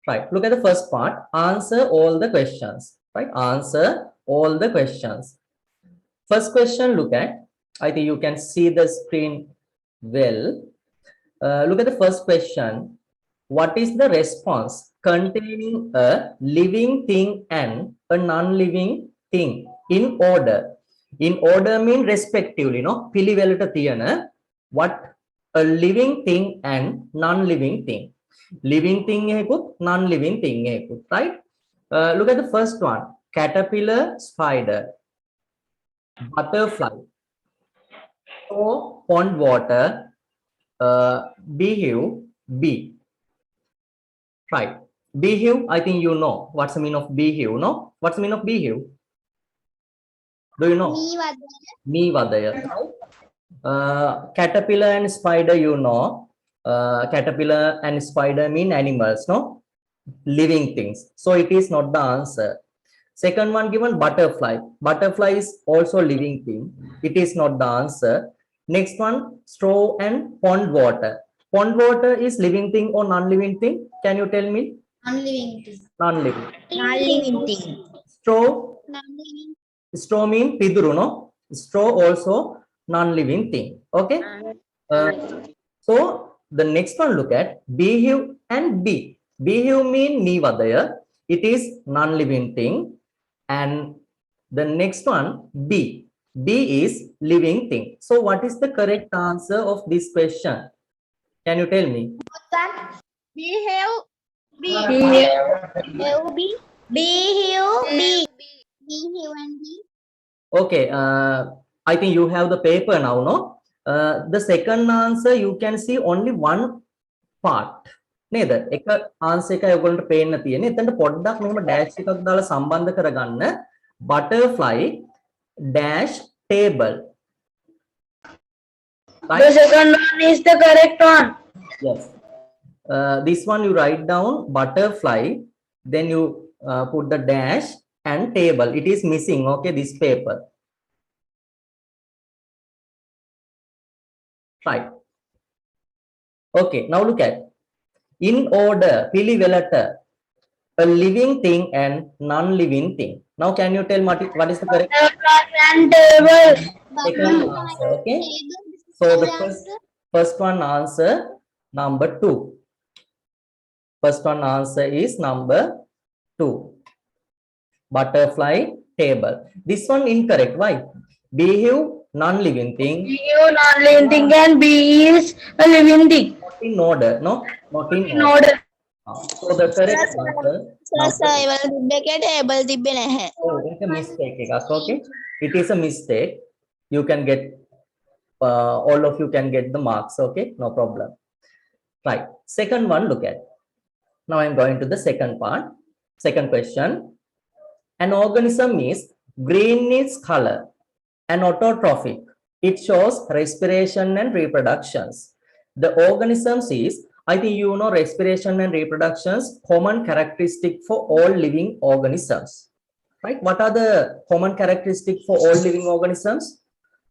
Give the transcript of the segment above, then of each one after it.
Right. Look at the first part. Answer all the questions. Right. Answer all the questions. First question, look at. I think you can see the screen well. Look at the first question. What is the response containing a living thing and a non-living thing in order? In order mean respectively, no? පිළිවෙලට තියෙන what a living thing and non-living thing. Living thing එකකුත් non-living thing එකකුත්, right? Look at the first one. Caterpillar, spider, butterfly, pond water, beehive, bee. Right. Beehive, I think you know. What's the meaning of beehive, no? What's the meaning of beehive? Do you know? Me vadaya. Caterpillar and spider, you know. Caterpillar and spider mean animals, no? Living things. So it is not the answer. Second one given butterfly. Butterfly is also living thing. It is not the answer. Next one, straw and pond water. Pond water is living thing or non-living thing? Can you tell me? Non-living thing. Non-living. Non-living thing. Straw. Non-living. Straw mean piduru, no? Straw also non-living thing. Okay. So the next one, look at beehive and bee. Beehive mean me vadaya. It is non-living thing. And the next one, bee. Bee is living thing. So what is the correct answer of this question? Can you tell me? Beehive. Beehive. Beehive. Beehive and bee. Okay, I think you have the paper now, no? The second answer, you can see only one part. නේද? එක answer එකයි ඔයගොල්ලන්ට පේන්න තියෙන්නේ. එතනට පොඩ්ඩක් මෙහෙම dash එකක් දාලා සම්බන්ධ කරගන්න. Butterfly dash table. Right? The second one is the correct one. Yes. This one you write down butterfly, then you put the dash and table. It is missing, okay, this paper. Right. Okay, now look at. In order, පිළිවෙලට, a living thing and non-living thing. Now can you tell what is the correct And table. second answer? Okay. So the first one answer number 2. First one answer is number 2. Butterfly table. This one incorrect. Why? Beehive non-living thing. You non-living thing and B is a living thing. Not in order. No, not in In order. order. So the correct answer. table තිබ්බේ නැහැ. Oh, it's a mistake. Okay, it is a mistake. You can get all of you can get the marks. Okay, no problem. Right. Second one, look at. Now I'm going to the second part. Second question. An organism is green in its color and autotrophic. It shows respiration and reproductions. The organisms is, I think you know, respiration and reproductions, common characteristic for all living organisms. Right? What are the common characteristics for all living organisms?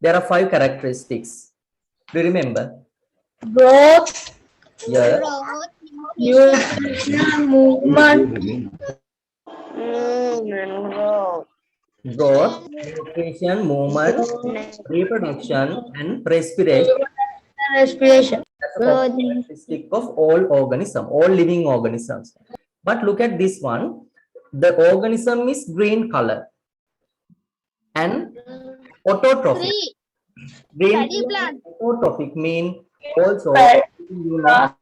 There are 5 characteristics. Do you remember? Growth, Yeah. nutrition, movement, Growth, nutrition, movement, reproduction, and respiration. and respiration. That's a common characteristic of all organisms, all living organisms. But look at this one. The organism is green color and autotrophic. Green color and autotrophic mean also you know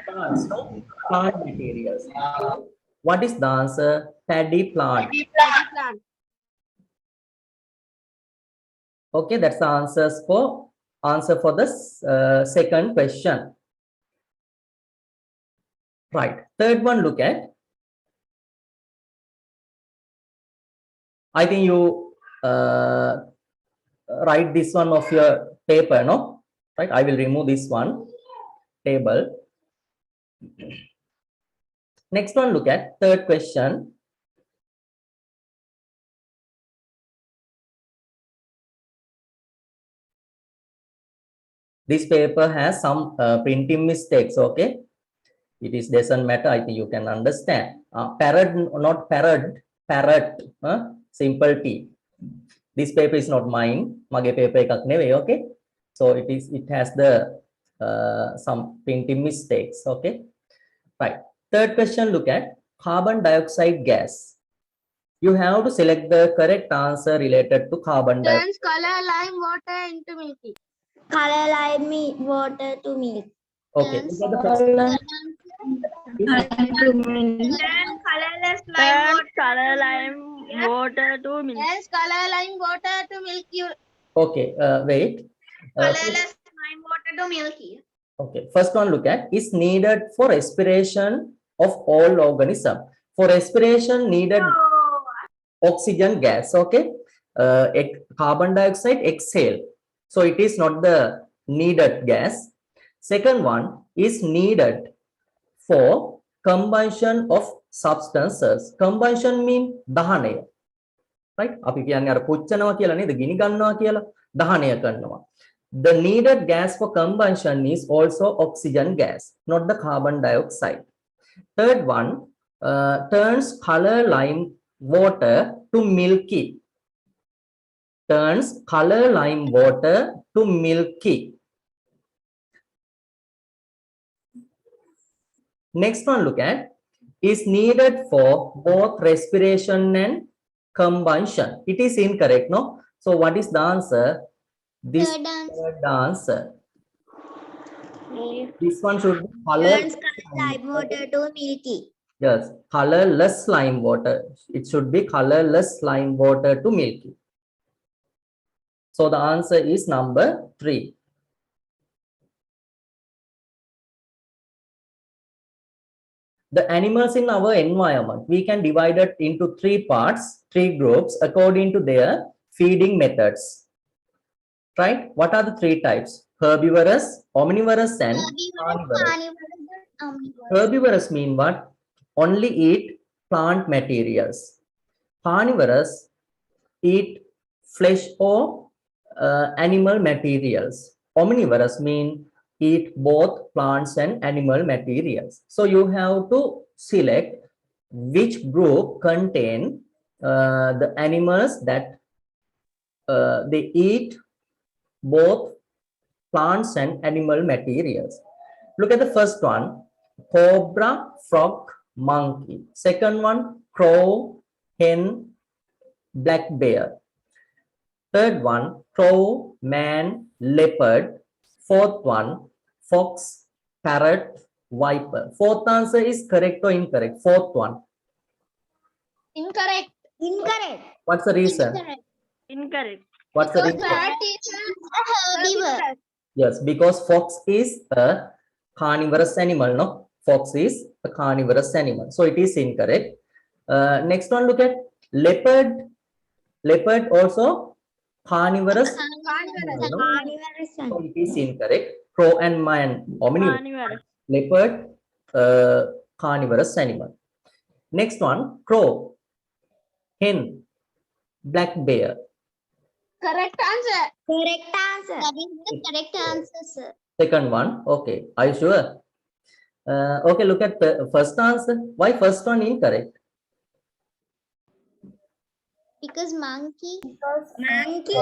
plants, no? Plant materials. What is the answer? Paddy plant. Okay, that's the answer for the second question. Right. Third one, look at. I think you write this one of your paper, no? Right. I will remove this one table. Next one, look at third question. This paper has some printing mistakes, okay? It is doesn't matter. I think you can understand. Parrot, not parrot, parrot. Simple T. This paper is not mine. Mage paper ekak newe, okay? So it has the some printing mistakes, okay? Right. Third question, look at carbon dioxide gas. You have to select the correct answer related to carbon dioxide. Turns color lime water into milky. Color lime water to milk. Okay. Look at the first Turn colorless lime water. Color lime water to milk. Turns color lime water to milky. Okay. Wait. Colorless lime water to milky. Okay. First one, look at is needed for respiration of all organisms. For respiration needed oxygen gas, okay? Carbon dioxide exhale, so it is not the needed gas. Second one is needed for combustion of substances. Combustion mean dahanaya, right? අපි කියන්නේ අර පුච්චනවා කියලා නේද, ගිනි ගන්නවා කියලා, දහනය කරනවා. The needed gas for combustion is also oxygen gas, not the carbon dioxide. Third one, turns color lime water to milky. Turns color lime water to milky. Next one, look at is needed for both respiration and combustion. It is incorrect, no? So what is the answer? This Third answer. third answer. This one should be color. Turns color lime water to milky. Yes, colorless lime water. It should be colorless lime water to milky. So the answer is number 3. The animals in our environment, we can divide it into 3 parts, 3 groups according to their feeding methods. Right? What are the 3 types? Herbivorous, omnivorous, and carnivorous. Herbivorous mean what? Only eat plant materials. Carnivorous eat flesh or animal materials. Omnivorous mean eat both plants and animal materials. So you have to select which group contain the animals that they eat both plants and animal materials. Look at the first one, cobra, frog, monkey. Second one, crow, hen, black bear. Third one, crow, man, leopard. Fourth one, fox, parrot, viper. Fourth answer is correct or incorrect? Fourth one. Incorrect. Incorrect. What's the reason? Incorrect. What's the Because reason? parrot is a herbivore. Yes, because fox is a carnivorous animal, no? Fox is a carnivorous animal. So it is incorrect. Next one, look at leopard. Leopard also carnivorous. Carnivorous. No? So it is incorrect. Crow and man, omnivorous. Leopard, carnivorous animal. Next one, crow, hen, black bear. Correct answer. Correct answer. That is the correct answer, sir. Second one, okay. Are you sure? Okay, look at the first answer. Why first one incorrect? Because monkey. Monkey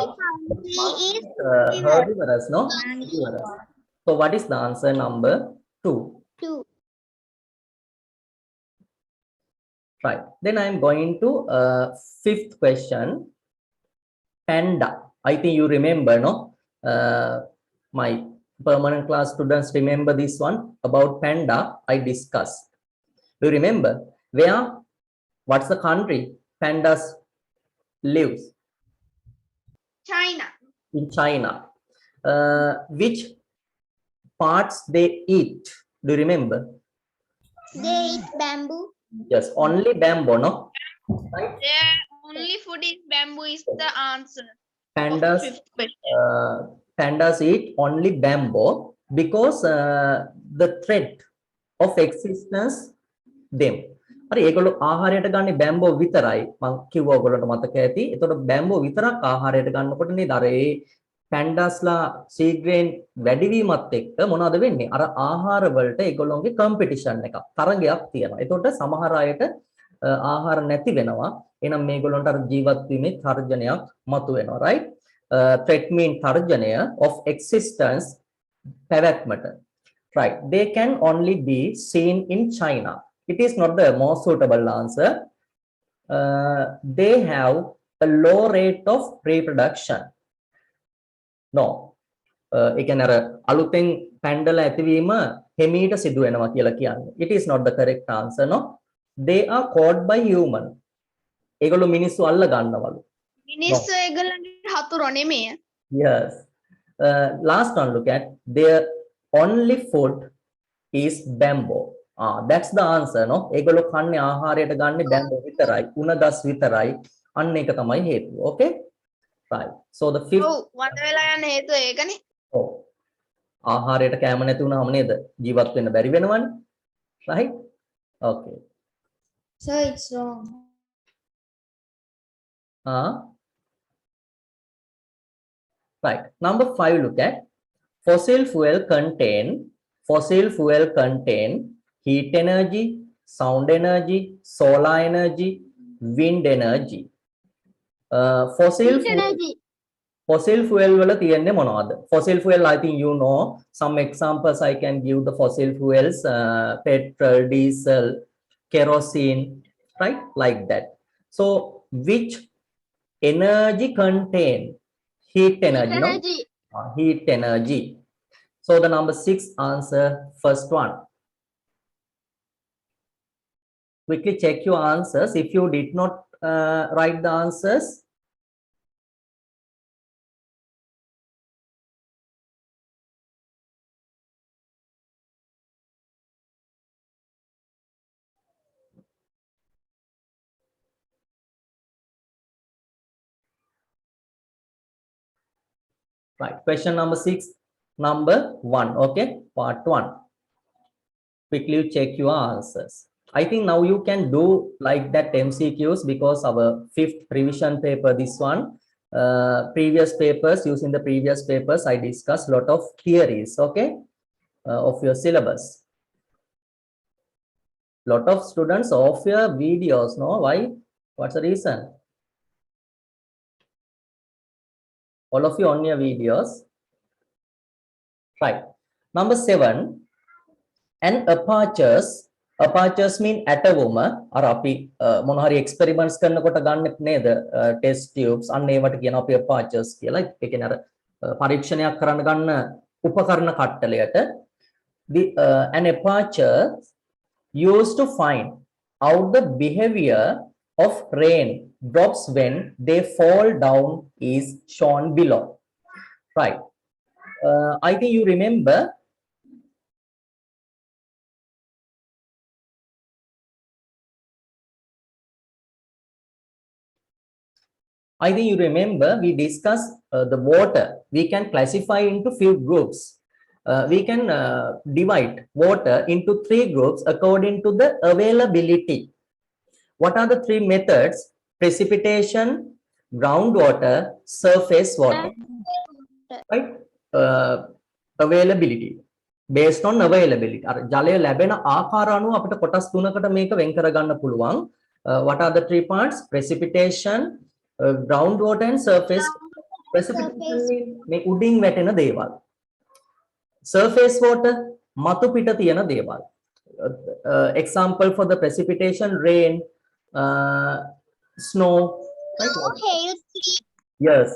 is Herbivorous, no? Herbivorous. So what is the answer? Number 2. 2. Right. Then I am going to 5th question. Panda. I think you remember, no? My permanent class students remember this one about panda I discussed. Do you remember? Where? What's the country pandas lives? China. In China. Which parts they eat? Do you remember? They eat bamboo. Yes, only bamboo, no? Right? Their only food is bamboo is the answer. Pandas, pandas eat only bamboo because the threat of existence them. හරි ඒගොල්ලෝ ආහාරයට ගන්න බැම්බෝ විතරයි මම කිව්වා ඔයගොල්ලන්ට මතක ඇති. ඒතකොට බැම්බෝ විතරක් ආහාරයට ගන්නකොට නේද අර ඒ පැන්ඩස්ලා සීග්‍රේන් වැඩිවීමත් එක්ක මොනවද වෙන්නේ? අර ආහාර වලට ඒගොල්ලොන්ගේ කම්පිටිෂන් එකක් තරගයක් තියෙනවා. ඒතකොට සමහර අයට ආහාර නැති වෙනවා. එහෙනම් මේගොල්ලන්ට අර ජීවත් වීමේ තර්ජනයක් මතුවෙනවා. right? threat mean තර්ජනය of existence පැවැත්මට. right? They can only be seen in China. It is not the most suitable answer. They have a low rate of reproduction. No. ඒ කියන්නේ අර අලුතෙන් පැන්ඩලා ඇතිවීම හිමීට සිදු වෙනවා කියලා කියන්නේ. It is not the correct answer, no. They are caught by human. ඒගොල්ලෝ මිනිස්සු අල්ල ගන්නවලු. මිනිස්සු ඒගොල්ලන්ගේ හතුරෝ නෙමෙයි. Yes. Last one, look at their only food is bamboo. That's the answer, no. ඒගොල්ලෝ කන්නේ ආහාරයට ගන්නේ bamboo විතරයි. උණ ගස් විතරයි. අන්න ඒක තමයි හේතුව. Okay? Right. So the fifth. ඔව් වඳ වෙලා යන හේතුව ඒකනේ. ඔව්. ආහාරයට කැම නැති වුණාම නේද ජීවත් වෙන්න බැරි වෙනවනේ. Right? Okay. So it's wrong. Right. Number 5, look at fossil fuel contain heat energy, sound energy, solar energy, wind energy. Fossil fuel වල තියෙන්නේ මොනවද? Fossil fuel, I think you know. Some examples I can give the fossil fuels, petrol, diesel, kerosene, right? Like that. So which energy contain heat energy? Energy. No? Heat energy. So the number 6 answer, first one. Quickly check your answers. If you did not write the answers, right. Question number 6, number 1. Okay, part 1. Quickly check your answers. I think now you can do like that MCQs because our 5th revision paper, this one, previous papers, using the previous papers, I discussed lot of theories, okay, of your syllabus. Lot of students off your videos, no? Why? What's the reason? All of you on your videos. Right. Number 7, and apertures mean atomම අර අපි මොන හරි experiments කරනකොට ගන්න නේද test tubes අන්න ඒවට කියන අපි apertures කියලා. ඒ කියන්නේ අර පරීක්ෂණයක් කරන්න ගන්න උපකරණ කට්ටලයට an aperture used to find out the behavior of rain drops when they fall down is shown below. Right. I think you remember we discussed the water. We can classify into few groups. We can divide water into 3 groups according to the availability. What are the 3 methods? Precipitation, groundwater, surface water. Right? Availability. Based on availability. ජලය ලැබෙන ආකාර අනුව අපිට කොටස් 3කට මේක වෙන් කරගන්න පුළුවන්. What are the 3 parts? Precipitation, groundwater and surface. Precipitation මේ උඩින් වැටෙන දේවල්. Surface water මතු පිට තියෙන දේවල්. Example for the precipitation, rain, snow, right? Hail, sleet. Yes,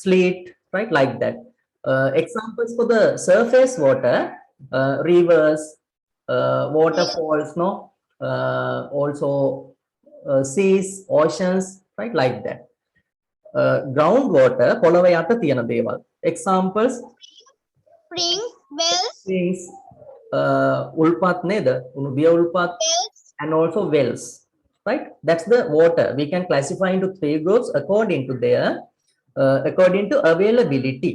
sleet, right? Like that. Examples for the surface water, rivers, waterfalls, no? Also seas, oceans, right? Like that. Groundwater, පොළොව යට තියෙන දේවල්. Examples, Springs, wells. springs, ulpat neda, unubia ulpat, and also wells, right? That's the water. We can classify into 3 groups according to their according to availability.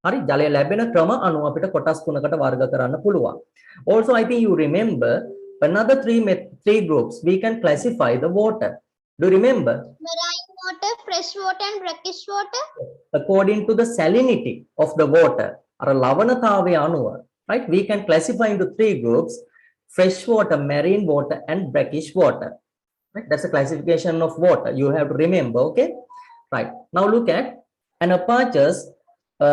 හරි ජලය ලැබෙන ක්‍රම අනුව අපිට කොටස් 3කට වර්ග කරන්න පුළුවන්. Also I think you remember another 3 groups we can classify the water. Do you remember? Marine water, fresh water and brackish water? According to the salinity of the water, or lavanathawe anuva, right? We can classify into three groups: fresh water, marine water, and brackish water. Right? That's a classification of water. You have to remember, okay? Right. Now look at an apertures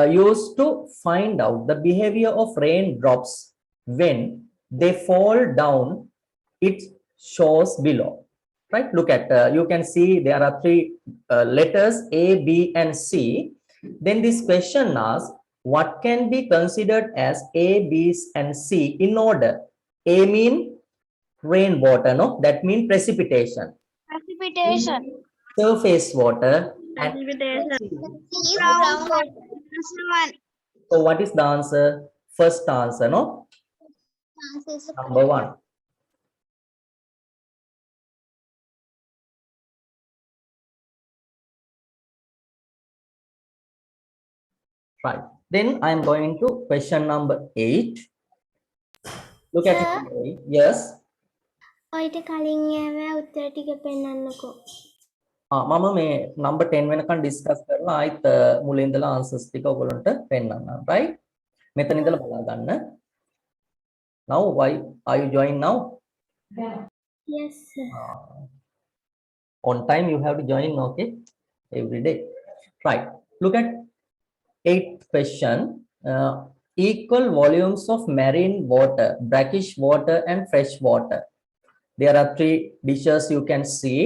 used to find out the behavior of raindrops when they fall down. It shows below. Right, look at, you can see there are three letters A, B, and C. Then this question asks, what can be considered as A, B, and C in order? A mean rainwater, no? That means precipitation. Precipitation. Surface water. And Precipitation. C is brown water. so what is the answer? First answer, no? Answer is Number one. Right. Then I'm going to question number 8. Look at it. Yes. ඔයිට කලින් ඒවා උත්තර ටික පෙන්නන්නකෝ. මම මේ number 10 වෙනකන් discuss කරලා ආයිත් මුලින් ඉඳලා answers ටික ඔයගොල්ලන්ට පෙන්නන්නම්. right? මෙතන ඉඳලා බලා ගන්න. Now why are you join now? Yes sir. On time you have to join, okay? Every day. Right. Look at 8th question. Equal volumes of marine water, brackish water, and fresh water. There are three dishes you can see.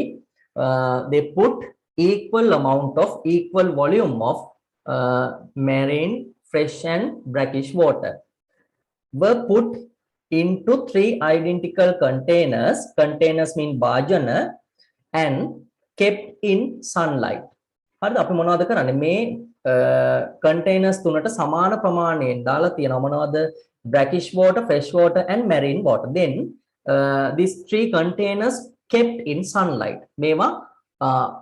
They put equal amount of equal volume of marine, fresh, and brackish water were put into three identical containers. Containers mean bhajana, and kept in sunlight. හරිද? අපි මොනවද කරන්නේ? මේ containers තුනට සමාන ප්‍රමාණයෙන් දාලා තියෙනවා. මොනවද? brackish water, fresh water, and marine water. Then these three containers kept in sunlight. මේවා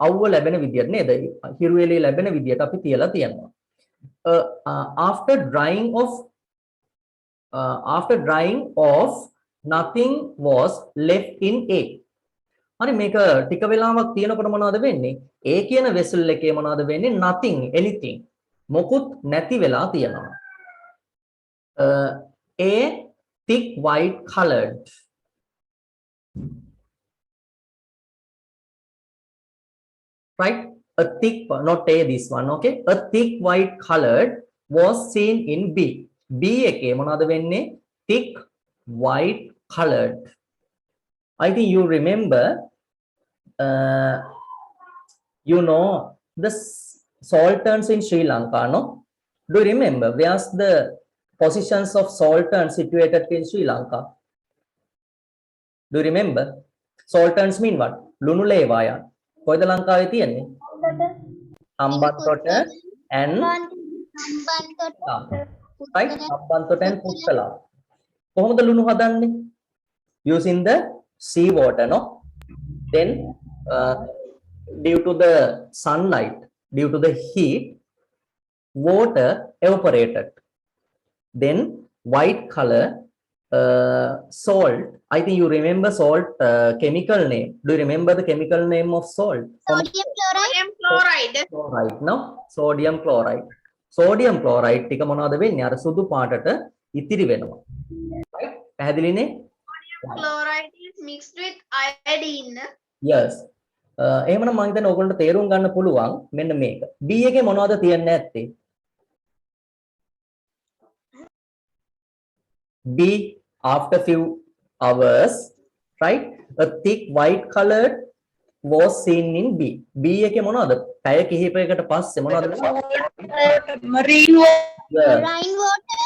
අවුව ලැබෙන විදියට නේද? හිරු එළිය ලැබෙන විදියට අපි තියලා තියෙනවා. After drying off, nothing was left in A. හරි, මේක ටික වෙලාවක් තියෙනකොට මොනවද වෙන්නේ? A කියන vessel එකේ මොනවද වෙන්නේ? nothing, anything. මොකුත් නැති වෙලා තියෙනවා. A thick white colored. Right? A thick, not A, this one, okay? A thick white colored was seen in B. B එකේ මොනවද වෙන්නේ? thick white colored. I think you remember, you know, the salterns in Sri Lanka, no? Do you remember where's the positions of salterns situated in Sri Lanka? Do you remember? Salterns mean what? Lunu lewaya. කොයිද ලංකාවේ තියෙන්නේ? Hambantota and right? Hambantota and පුත්තලා. කොහොමද ලුණු හදන්නේ? Using the sea water, no? Then due to the sunlight, due to the heat, water evaporated. Then white color, salt. I think you remember salt chemical name. Do you remember the chemical name of salt? Sodium chloride. Chloride, no? Sodium chloride. Sodium chloride ටික මොනවද වෙන්නේ? අර සුදු පාටට ඉතිරි වෙනවා. Right? පැහැදිලිනේ? Chloride is mixed with iodine. Yes. එහෙමනම් මම හිතන්නේ ඕගොල්ලන්ට තේරුම් ගන්න පුළුවන් මෙන්න මේක. B එකේ මොනවද තියන්නේ නැත්තේ? B, after few hours, right? A thick white colored was seen in B. B එකේ මොනවද? පැය කිහිපයකට පස්සේ මොනවද? Marine water. Yes. Marine water.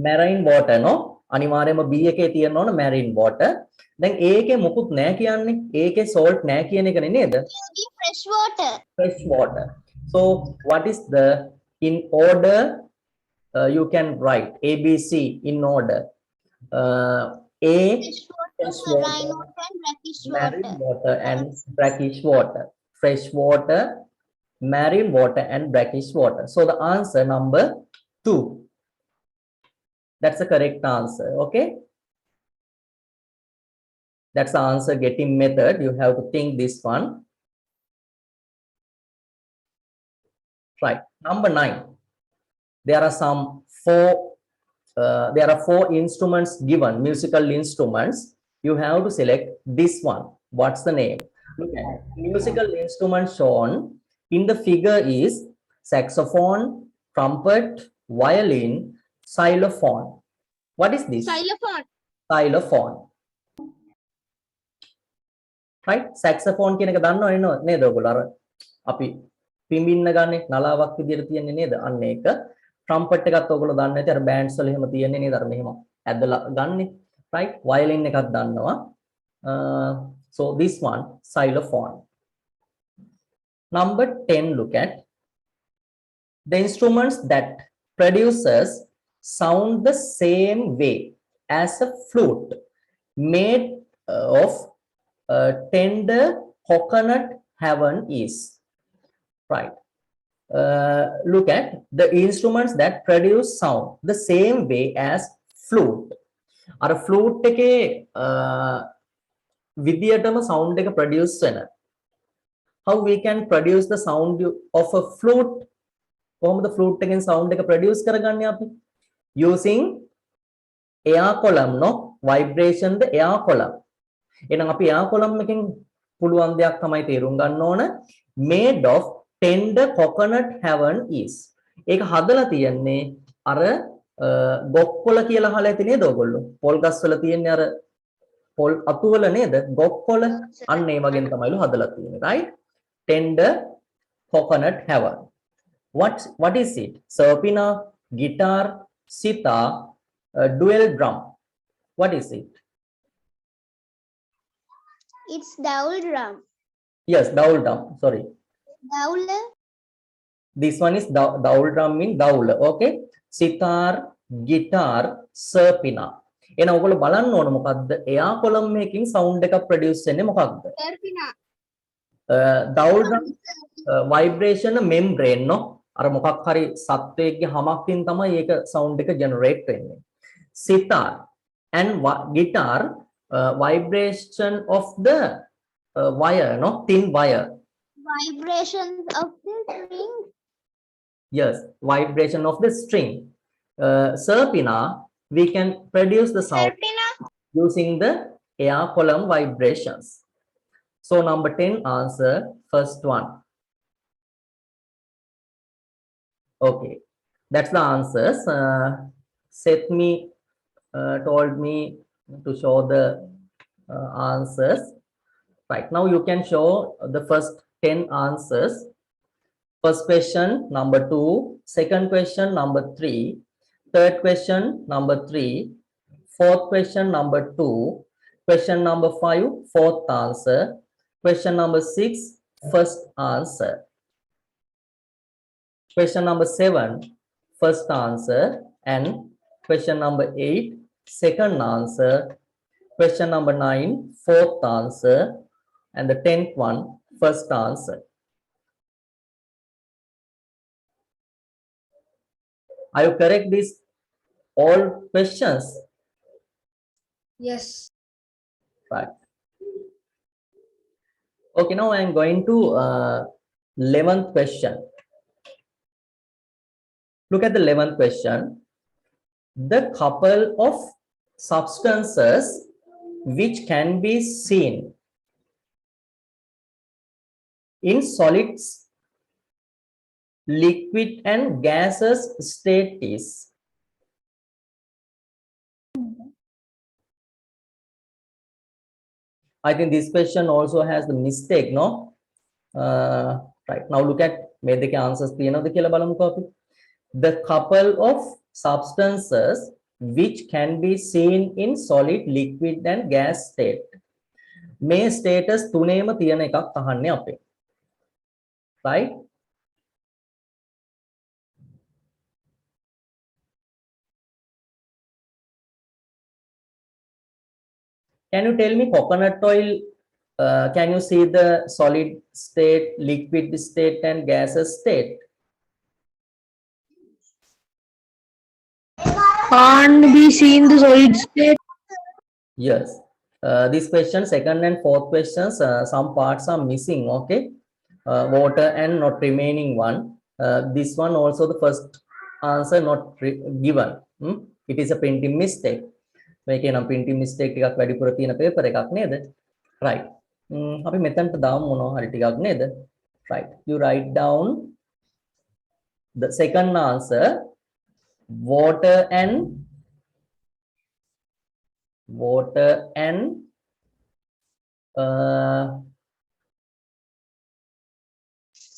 Marine water, no? අනිවාර්යයෙන්ම B එකේ තියෙන්න ඕන marine water. දැන් A එකේ මොකුත් නැහැ කියන්නේ. A එකේ salt නැහැ කියන එකනේ නේද? Fresh water. Fresh water. So what is the in order? You can write A, B, C in order. A, Fresh water, marine water and brackish water. marine water and brackish water. Fresh water, marine water, and brackish water. So the answer number 2. That's the correct answer. Okay. That's the answer getting method. You have to think this one. Right. Number 9. There are some there are 4 instruments given, musical instruments. You have to select this one. What's the name? Look at musical instrument shown in the figure is saxophone, trumpet, violin, xylophone. What is this? Xylophone. Xylophone. Right? Saxophone කියන එක දන්නව නේද ඔයගොල්ලෝ? අර අපි පිඹින්න ගන්නේ නලාවක් විදියට තියන්නේ නේද? අන්න ඒක. trumpet එකත් ඔයගොල්ලෝ දන්නේ නැති අර bands වල එහෙම තියන්නේ නේද? අර මෙහෙම ඇදලා ගන්නෙ. Right? Violin එකක් දන්නවා. So this one, xylophone. Number 10, look at the instruments that produces sound the same way as a flute made of tender coconut heaven is. Right. Look at the instruments that produce sound the same way as flute. අර flute එකේ විදියටම sound එක produce වෙන. How we can produce the sound of a flute? කොහොමද flute එකෙන් sound එක produce කරගන්නේ අපි? Using air column, no? Vibration the air column. එහෙනම් අපි air column එකෙන් පුළුවන් දෙයක් තමයි තේරුම් ගන්න ඕන. Made of tender coconut heaven is. ඒක හදලා තියන්නේ අර ගොක්කොල කියලා අහලා ඇති නේද ඔයගොල්ලෝ? පොල් ගස් වල තියෙන්නේ අර පොල් අතු වල නේද? ගොක්කොල අන්න ඒ වගේම තමයිලු හදලා තියෙන්නේ. Right? Tender coconut heaven. What is it? Serpina, guitar, sitar, dual drum. What is it? It's dowel drum. Yes, dowel drum. Sorry. Dowel. This one is dowel drum mean dowel. Okay. Sitar, guitar, serpina. එහෙනම් ඔයගොල්ලෝ බලන්න ඕන මොකද්ද? එයා column එකකින් sound එකක් produce වෙන්නේ මොකක්ද? Serpina. dowel drum vibration membrane no. අර මොකක් හරි සත්වයේගේ හමක්කින් තමයි ඒක sound එක generate වෙන්නේ. Sitar and guitar vibration of the wire, no, thin wire. Vibrations of the string. Yes, vibration of the string. Serpina, we can produce the sound Serpina. using the air column vibrations. So number 10 answer, first one. Okay, that's the answers. Seth told me to show the answers. Right, now you can show the first 10 answers. First question number 2, second question number 3, third question number 3, fourth question number 2, question number 5, fourth answer, question number 6, first answer, question number 7, first answer, and question number 8, second answer, question number 9, fourth answer, and the 10th one, first answer. Are you correct these all questions? Yes. Right. Okay, now I am going to 11th question. Look at the 11th question. The couple of substances which can be seen in solids, liquid and gaseous state is. I think this question also has the mistake, no? Right, now look at මේ දෙකේ answers තියෙනවද කියලා බලමුකෝ අපි. The couple of substances which can be seen in solid, liquid and gas state. මේ status තුනේම තියෙන එකක් අහන්නේ අපේ. Right? Can you tell me coconut oil, can you see the solid state, liquid state and gaseous state? Can't be seen the solid state. Yes. This question, second and fourth questions, some parts are missing, okay? Water and not remaining one. This one also the first answer not given. It is a printing mistake. මේකේ නම් printing mistake ටිකක් වැඩිපුර තියෙන paper එකක් නේද? Right. අපි මෙතනට දාමු මොනවා හරි ටිකක් නේද? Right. You write down the second answer, water and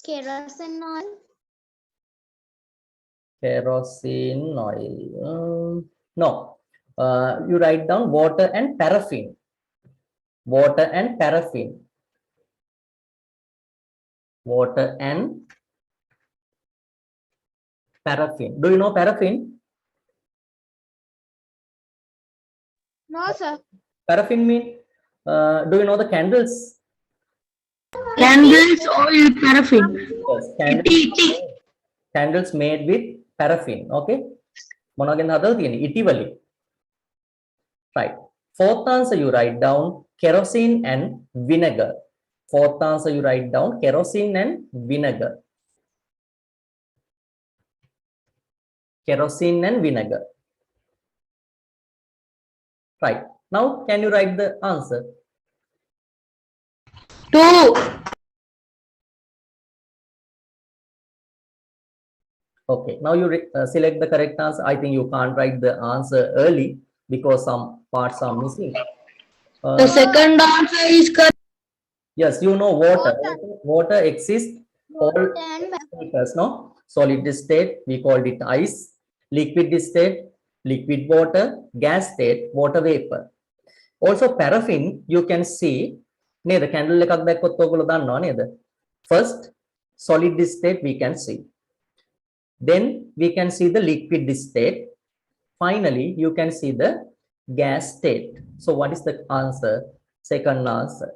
Kerosene oil. kerosene oil. No. You write down water and paraffin. Water and paraffin. Water and paraffin. Do you know paraffin? No, sir. Paraffin mean, do you know the candles? Candles, oil, paraffin. Yes, candles made with paraffin. Okay. මොනවගෙන් හදලා තියෙන්නේ? ඉටි වලින්. Right. Fourth answer you write down kerosene and vinegar. Fourth answer you write down kerosene and vinegar. Kerosene and vinegar. Right. Now can you write the answer? 2. Okay. Now you select the correct answer. I think you can't write the answer early because some parts are missing. The second answer is correct. Yes, you know water. Water exists all Water and states, no? Solid state, we called it ice. Liquid state, liquid water. Gas state, water vapor. Also paraffin, you can see near the candle එකක් දැක්කොත් ඔයගොල්ලෝ දන්නවා නේද? First, solid state we can see. Then we can see the liquid state. Finally, you can see the gas state. So what is the answer? Second answer.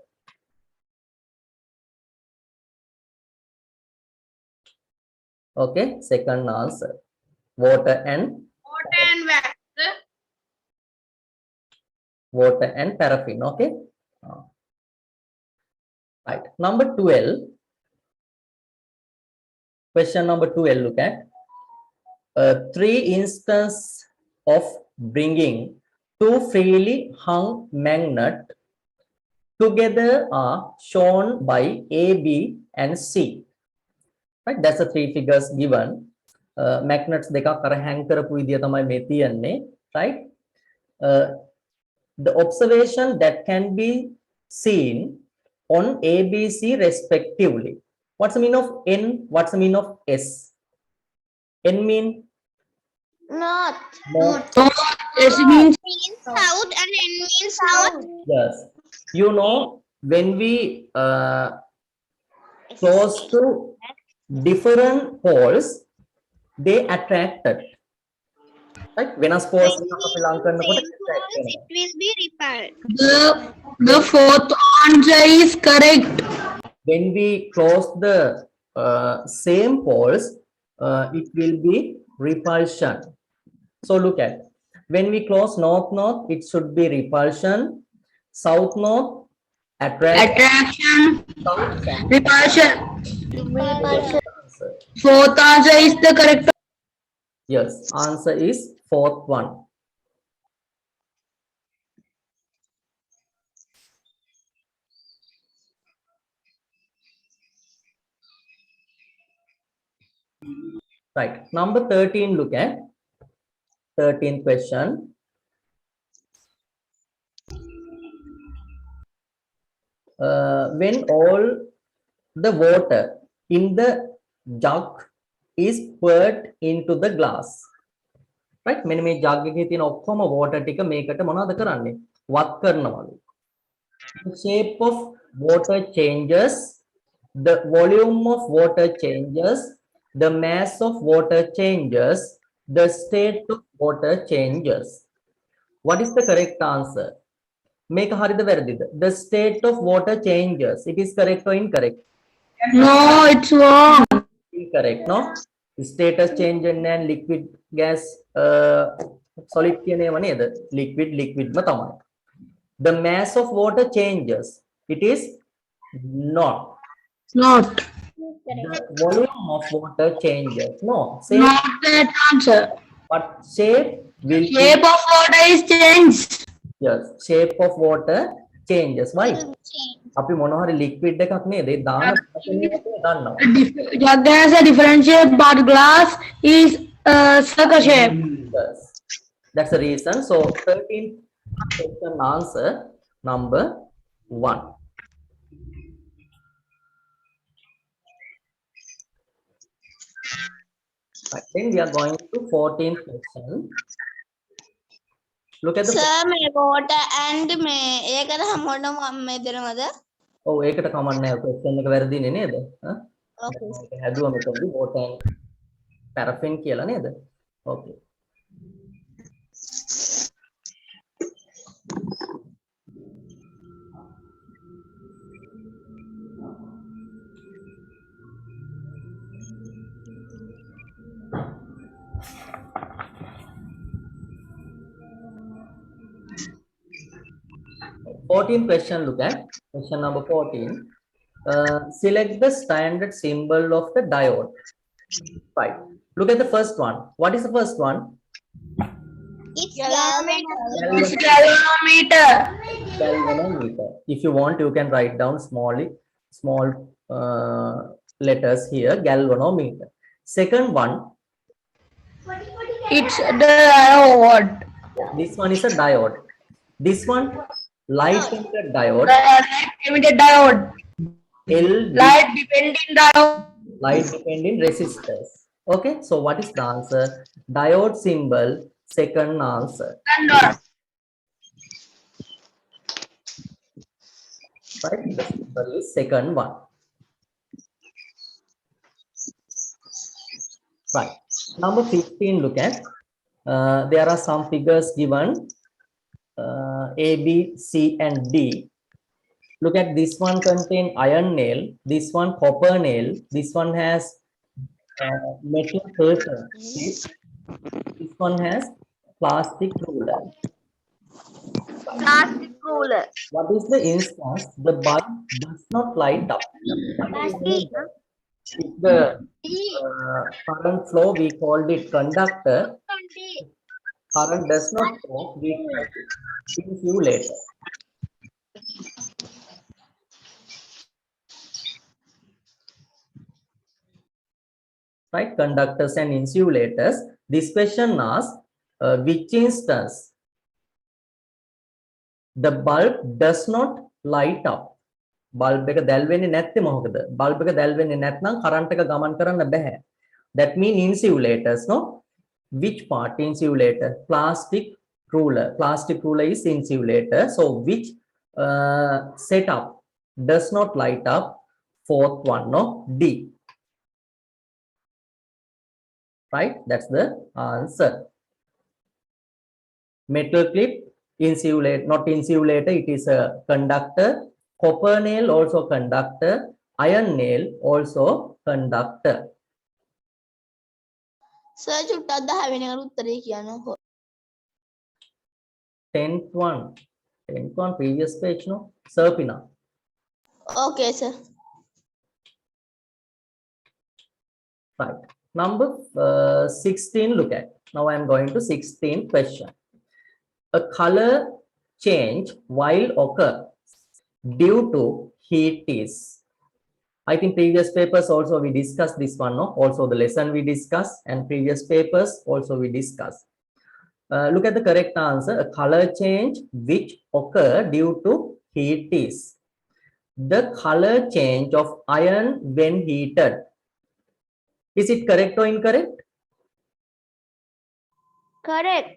Okay, second answer. Water and wax. water and paraffin. Okay. Right. Number 12. Question number 12. Look at 3 instances of bringing 2 freely hung magnets together are shown by A, B, and C. Right? That's the 3 figures given. Magnets දෙකක් අර hang කරපු විදිය තමයි මේ තියන්නේ. Right? The observation that can be seen on A, B, C respectively. What's the meaning of N? What's the meaning of S? N mean North. north. S means Means south and N means north. Yes. You know, when we close to different poles, they attracted. Right? Venus poles When අපි we ලං කරනකොට same poles, it will be repelled. the fourth answer is correct. when we close the same poles, it will be repulsion. So look at, when we close north, it should be repulsion. South, attraction. Attraction, repulsion. Answer. Fourth answer is the correct. Yes, answer is fourth one. Right. Number 13, look at 13th question. When all the water in the jug is poured into the glass. Right? මෙන්න මේ jug එකේ තියෙන ඔක්කොම water ටික මේකට මොනවද කරන්නේ? වත් කරනවලු. The shape of water changes, the volume of water changes, the mass of water changes, the state of water changes. What is the correct answer? Make හරිද වැරදිද? The state of water changes. It is correct or incorrect? No, it's wrong. Incorrect, no? Status change and liquid gas solid කියන ඒවා නේද? Liquid ම තමයි. The mass of water changes. It is not. Not. The volume of water changes. No, same, Not that answer. but shape will be, Shape of water is changed. yes, shape of water changes. Why? Will change. අපි මොන හරි liquid එකක් නේද? ඒ දාන පස්සේ දන්නවා. Jug has a different shape, but glass is circle shape. Yes. That's the reason. So 13th question answer number 1. Right, then we are going to 14th question. Look at the Sir, මේ water and මේ ඒකට හැමෝටම මේ දෙනවද? ඔව් ඒකට කමක් නැහැ question එක වැරදිනේ නේද? Okay. ඒක හැදුවා මෙතනදී water and paraffin කියලා නේද? Okay. Fourteenth question, look at question number 14. Select the standard symbol of the diode. Right. Look at the first one. What is the first one? It's galvanometer. It's galvanometer. Galvanometer. If you want, you can write down small letters here. Galvanometer. Second one. It's the diode. This one is a diode. This one, light emitted diode. Light emitted diode. LD, Light depending diode. light depending resistors. Okay, so what is the answer? Diode symbol, second answer. Right, the symbol is second one. Right, number 15, look at. There are some figures given, A, B, C, and D. Look at this one contain iron nail, this one copper nail, this one has metal curtain, this one has plastic ruler. Plastic ruler. What is the instance the bulb does not light up? If the current flow, we called it conductor. Current does not flow, we call it insulator. Right, conductors and insulators. This question asks which instance the bulb does not light up. Bulb එක දැල් වෙන්නේ නැත්තේ මොකද? Bulb එක දැල් වෙන්නේ නැත්නම් current එක ගමන් කරන්න බෑ. That means insulators, no? Which part insulator? Plastic ruler. Plastic ruler is insulator. So which setup does not light up? Fourth one, no? D. Right, that's the answer. Metal clip, insulate, not insulator, it is a conductor. Copper nail also conductor. Iron nail also conductor. Sir, චුට්ටක් 10 වෙනි එකට උත්තරේ කියන්නකෝ. 10th one, previous page, no? Serpina. Okay, sir. Right. Number 16, look at. Now I am going to 16th question. A color change while occur due to heat is. I think previous papers also we discussed this one, no? Also the lesson we discussed and previous papers also we discussed. Look at the correct answer. A color change which occur due to heat is. The color change of iron when heated. Is it correct or incorrect? Correct.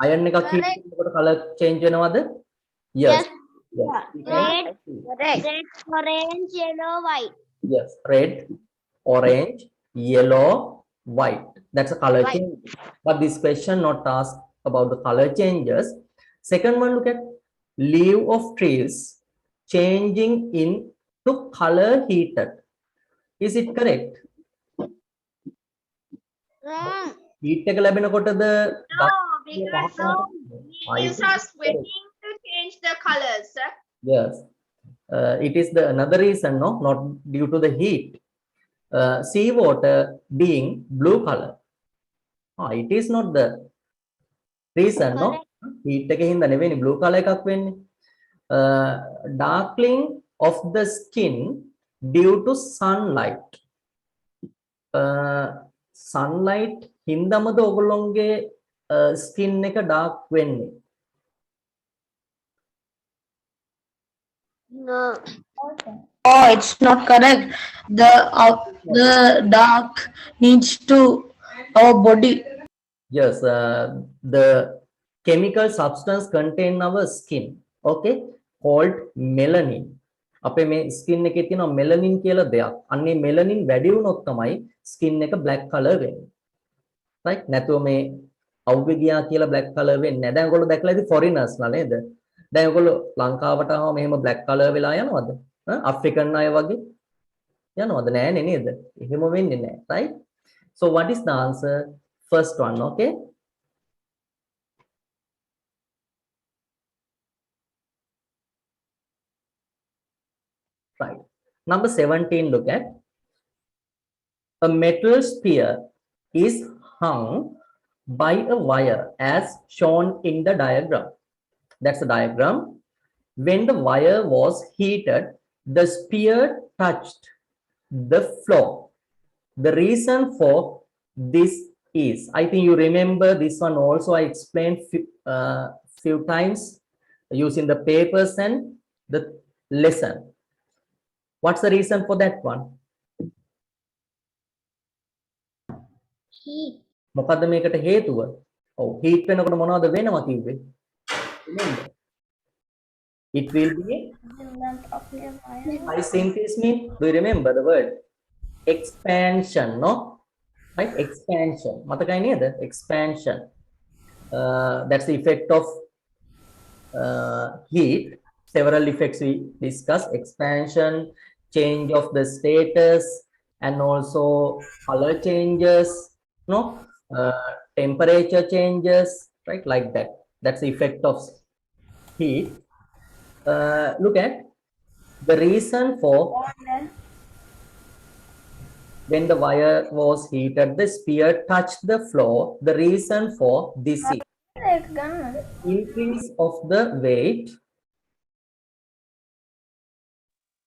Iron එකක් heat වෙනකොට color change වෙනවද? Yes. Yes. Red, orange, yellow, white. Yes. Red, orange, yellow, white. That's a color White. change. But this question not asked about the color changes. Second one, look at leaf of trees changing into color heated. Is it correct? Wrong. Heat එක ලැබෙනකොටද Because leaves are sweating to change the colors, sir. Yes. It is the another reason, no, not due to the heat. sea water being blue color. It is not the reason, no? Heat එකේ හින්දා නෙවෙයි blue color එකක් වෙන්නේ. Darkening of the skin due to sunlight. Sunlight හින්දාමද ඔයගොල්ලෝගේ skin එක dark වෙන්නේ? No. Oh, it's not correct. The dark needs to our body. Yes, the chemical substance contained in our skin, okay, called melanin. අපේ මේ skin එකේ තියෙන melanin කියලා දෙයක්. අන්නේ melanin වැඩි වුණොත් තමයි skin එක black color වෙන්නේ. right? නැතුව මේ අවුවේ ගියා කියලා black color වෙන්නේ නැහැ. දැන් ඔයගොල්ලෝ දැකලා ඉතින් foreigners ලා නේද? දැන් ඔයගොල්ලෝ ලංකාවට ආවම මෙහෙම black color වෙලා යනවද? African අය වගේ යනවද? නෑනේ නේද? එහෙම වෙන්නේ නැහැ, right? So what is the answer? First one, okay? Right. Number 17, look at. A metal sphere is hung by a wire as shown in the diagram. That's the diagram. When the wire was heated, the sphere touched the floor. The reason for this is, I think you remember this one also, I explained few times using the papers and the lesson. What's the reason for that one? Heat. මොකද්ද මේකට හේතුව? ඔව් heat වෙනකොට මොනවද වෙනවා කිව්වේ? Remember. It will be high synthesis mean, do you remember the word? Expansion, no? Right? Expansion. මතකයි නේද? Expansion. That's the effect of heat. Several effects we discuss: expansion, change of the status, and also color changes, no? Temperature changes, right? Like that. That's the effect of heat. Look at the reason for when the wire was heated, the sphere touched the floor. The reason for this is increase of the weight.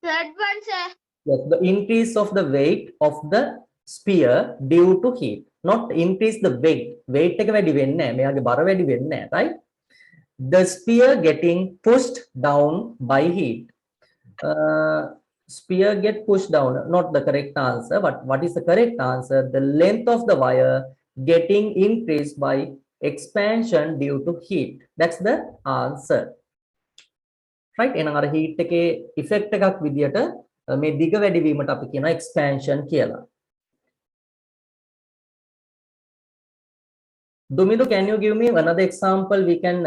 Third one, sir. Yes, the increase of the weight of the sphere due to heat. Not increase the weight. Weight එක වැඩි වෙන්නේ නැහැ. මෙයාගේ බර වැඩි වෙන්නේ නැහැ, right? The sphere getting pushed down by heat. Sphere get pushed down, not the correct answer, but what is the correct answer? The length of the wire getting increased by expansion due to heat. That's the answer. Right? එහෙනම් අර heat එකේ effect එකක් විදියට මේ දිග වැඩි වීමට අපි කියනවා expansion කියලා. Dumidu, can you give me another example? We can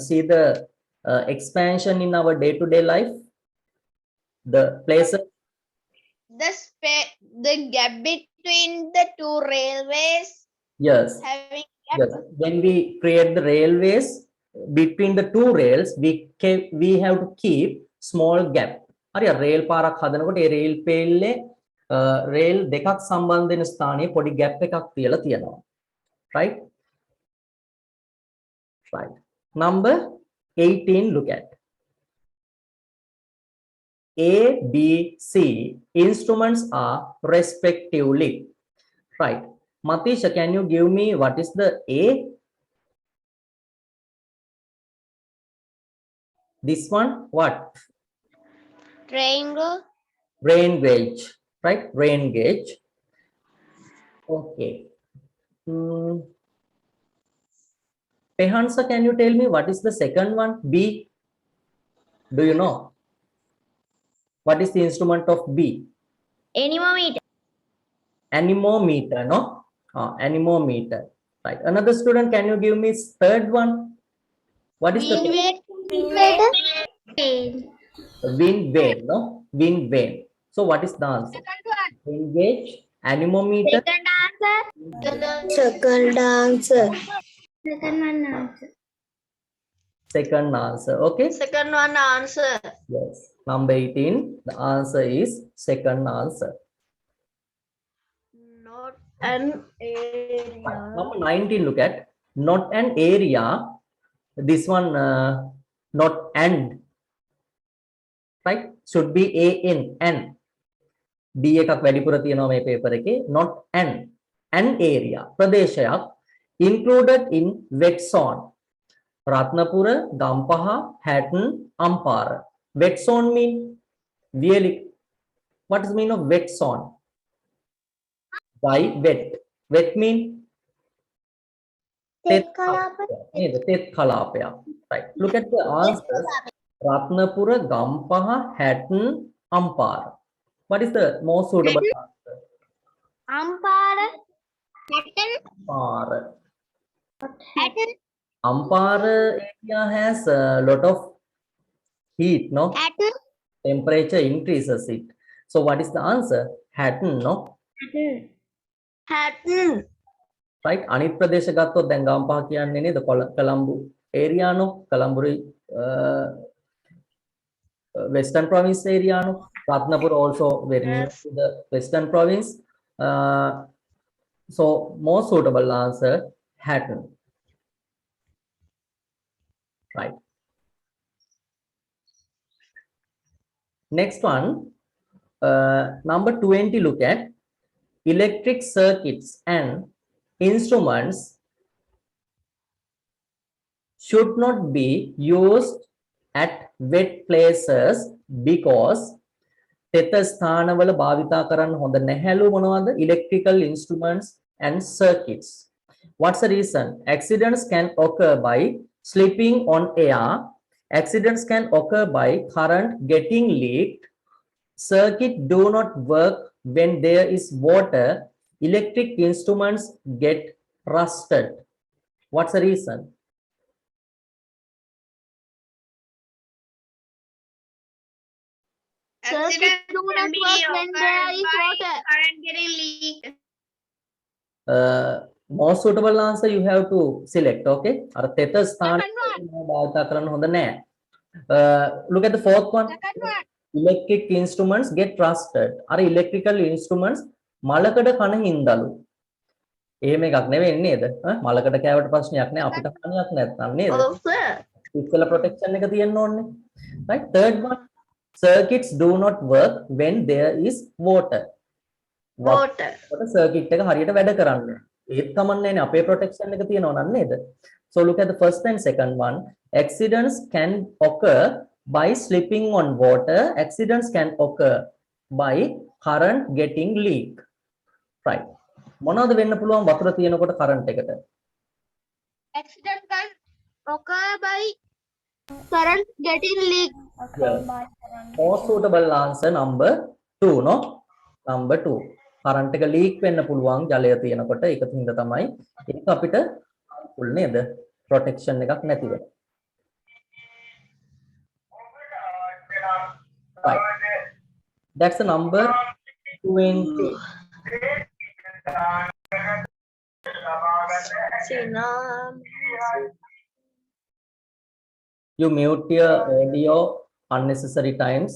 see the expansion in our day-to-day life. The places. The gap between the two railways Yes. having Yes. When we create the railways between the two rails, we have to keep small gap. හරි rail පාරක් හදනකොට ඒ rail පෙල්ලේ rail දෙකක් සම්බන්ධ වෙන ස්ථානයේ පොඩි gap එකක් තියලා තියෙනවා. Right? Right. Number 18, look at. A, B, C instruments are respectively. Right. Matisha, can you give me what is the A? This one, what? triangle. Rain gauge, right? Rain gauge. Okay. Pehansa, can you tell me what is the second one? B. Do you know? What is the instrument of B? Anemometer. Anemometer, no? Anemometer. Right. Another student, can you give me third one? What is the wind vane, no? Wind vane. So what is the answer? Wind gauge, anemometer. Second answer. Second answer. Second one answer. Second answer. Okay. Second one answer. Yes. Number 18. The answer is second answer. An Number 19, look at not an area. This one, not and, right? Should be an. D එකක් වැඩිපුර තියෙනවා මේ paper එකේ. Not an area. ප්‍රදේශයක් included in wet zone. Ratnapura, Gampaha, Hatton, Ampara. Wet zone mean really. What is the meaning of wet zone? Why wet? Wet mean තෙත් කලාපයක්. Right. Look at the answers. Ratnapura, Gampaha, Hatton, Ampara. What is the most suitable answer? Ampara. Hatton. Ampara. Hatton. Ampara area has a lot of heat, no? Hatton. Temperature increases it. So what is the answer? Hatton, no? Hatton. Right? අනිත් ප්‍රදේශ ගත්තොත් දැන් ගම්පහ කියන්නේ නේද? Colombo area no? Kalamburi Western province area no? Ratnapur also very near to the Western province. So most suitable answer Hatton. Right. Next one, number 20, look at electric circuits and instruments should not be used at wet places because තෙත ස්ථානවල භාවිතා කරන්න හොඳ නැහැලු මොනවද? Electrical instruments and circuits. What's the reason? Accidents can occur by slipping on air. Accidents can occur by current getting leaked. Circuit do not work when there is water. Electric instruments get rusted. What's the reason? Circuit do not work when there is water. Current getting leaked. Most suitable answer you have to select. Okay. අර තෙත ස්ථාන භාවිතා කරන්න හොඳ නැහැ. Look at the fourth one. Electric instruments get rusted. අර electrical instruments මලකඩ කන හින්දලු. එහෙම එකක් නෙවෙයි නේද? මලකඩ කෑවට ප්‍රශ්නයක් නෑ අපිට කණයක් නැත්නම් නේද? ඉස්සෙල්ලා protection එක තියෙන්න ඕනේ. Right? Third one. Circuits do not work when there is water. Water circuit එක හරියට වැඩ කරන්නේ. ඒත් කමන්නේ නේ අපේ protection එක තියෙනවා නම් නේද? So look at the first and second one. Accidents can occur by slipping on water. Accidents can occur by current getting leak. Right. මොනවද වෙන්න පුළුවන් වතුර තියෙනකොට current එකට? Accident can occur by current getting leaked. Most suitable answer number 2, no? Number 2. Current එක leak වෙන්න පුළුවන් ජලය තියෙනකොට ඒකත් හින්දා තමයි ඒක අපිට full නේද? Protection එකක් නැතිව. Right. That's the number 20. You mute your audio unnecessary times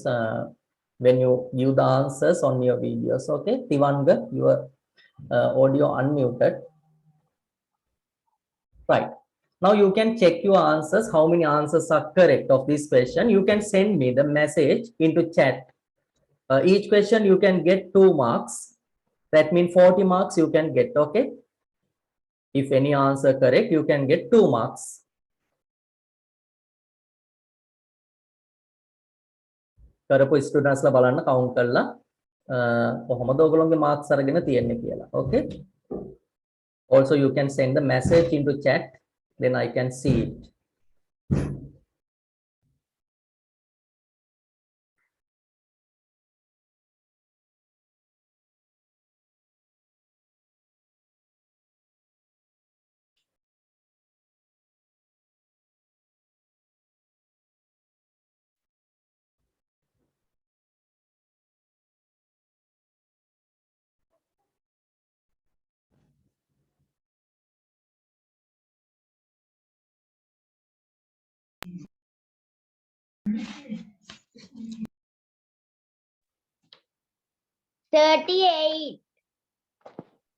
when you give the answers on your videos. Okay, Tivanga, your audio unmuted. Right. Now you can check your answers, how many answers are correct of this question. You can send me the message into chat. Each question you can get 2 marks. That means 40 marks you can get. Okay. If any answer correct, you can get 2 marks. කරපු students ලා බලන්න count කරලා කොහොමද ඔයගොල්ලෝගේ Marx අරගෙන තියෙන්නේ කියලා. Okay. Also you can send the message into chat, then I can see it.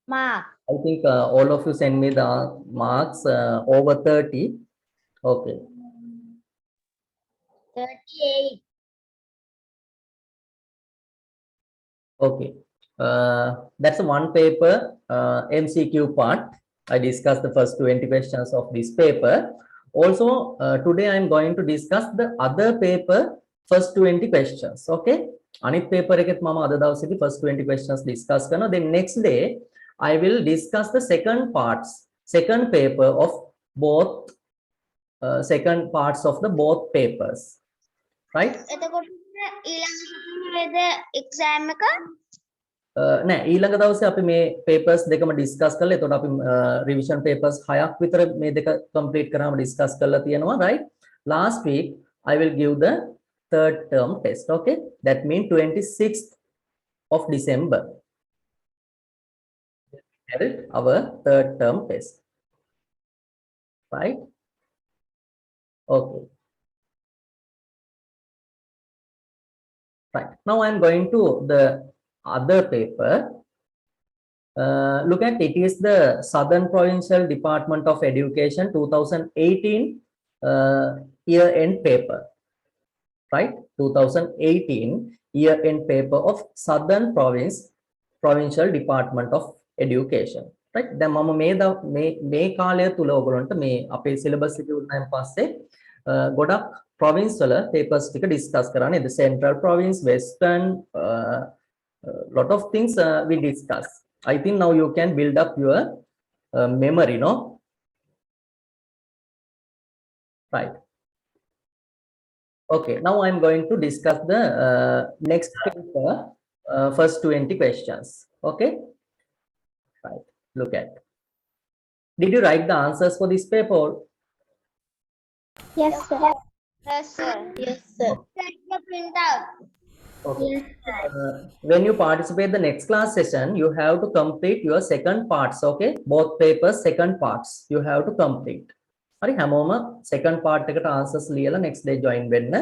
Mark. I think all of you send me the marks over 30. Okay. 38. Okay. That's one paper, MCQ part. I discussed the first 20 questions of this paper. Also, today I'm going to discuss the other paper, first 20 questions. Okay. Anit paper එකෙත් මම අද දවසේදී first 20 questions discuss කරනවා. Then next day I will discuss the second parts, second paper of both second parts of the both papers. Right? එතකොට ඊළඟ සතියේ exam එක නෑ ඊළඟ දවසේ අපි මේ papers දෙකම discuss කරලා එතකොට අපි revision papers 6ක් විතර මේ දෙක complete කරාම discuss කරලා තියෙනවා right. Last week I will give the third term test. Okay, that means 26th of December our third term test, right? Okay, right. Now I am going to the other paper. Look at it is the Southern Provincial Department of Education 2018 year-end paper, right? 2018 year-end paper of Southern Provincial Department of Education, right? දැන් මම මේ කාලය තුල ඔයගොල්ලන්ට මේ අපේ syllabus එක උනායින් පස්සේ ගොඩක් province වල papers ටික discuss කරා නේද? Central province, Western, lot of things we discuss. I think now you can build up your memory, no? Right. Okay, now I'm going to discuss the next paper, first 20 questions. Okay, right. Look at. Did you write the answers for this paper? Yes, sir. Yes, sir. Yes, sir. Take the printout. Okay. When you participate the next class session, you have to complete your second parts. Okay, both papers second parts you have to complete. හරි හැමෝම second part එකට answers ලියලා next day join වෙන්න.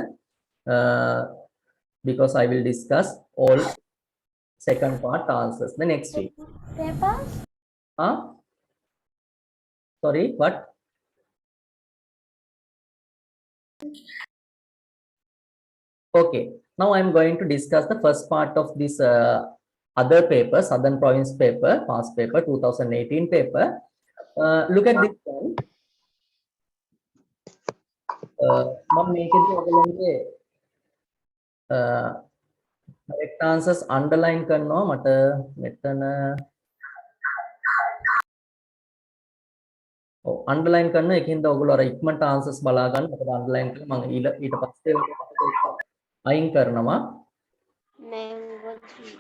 Because I will discuss all second part answers the next week. Papers? Sorry, what? Okay, now I'm going to discuss the first part of this other paper, Southern Province paper, past paper, 2018 paper. Look at this one. මම මේකෙදි ඔයගොල්ලන්ගේ correct answers underline කරනවා මට මෙතන underline කරන එකකින්ද ඔයගොල්ලෝ අර ඉක්මනට answers බලා ගන්න. මොකද underline කරලා මම ඊට පස්සේ අයින් කරනවා. Mango tree.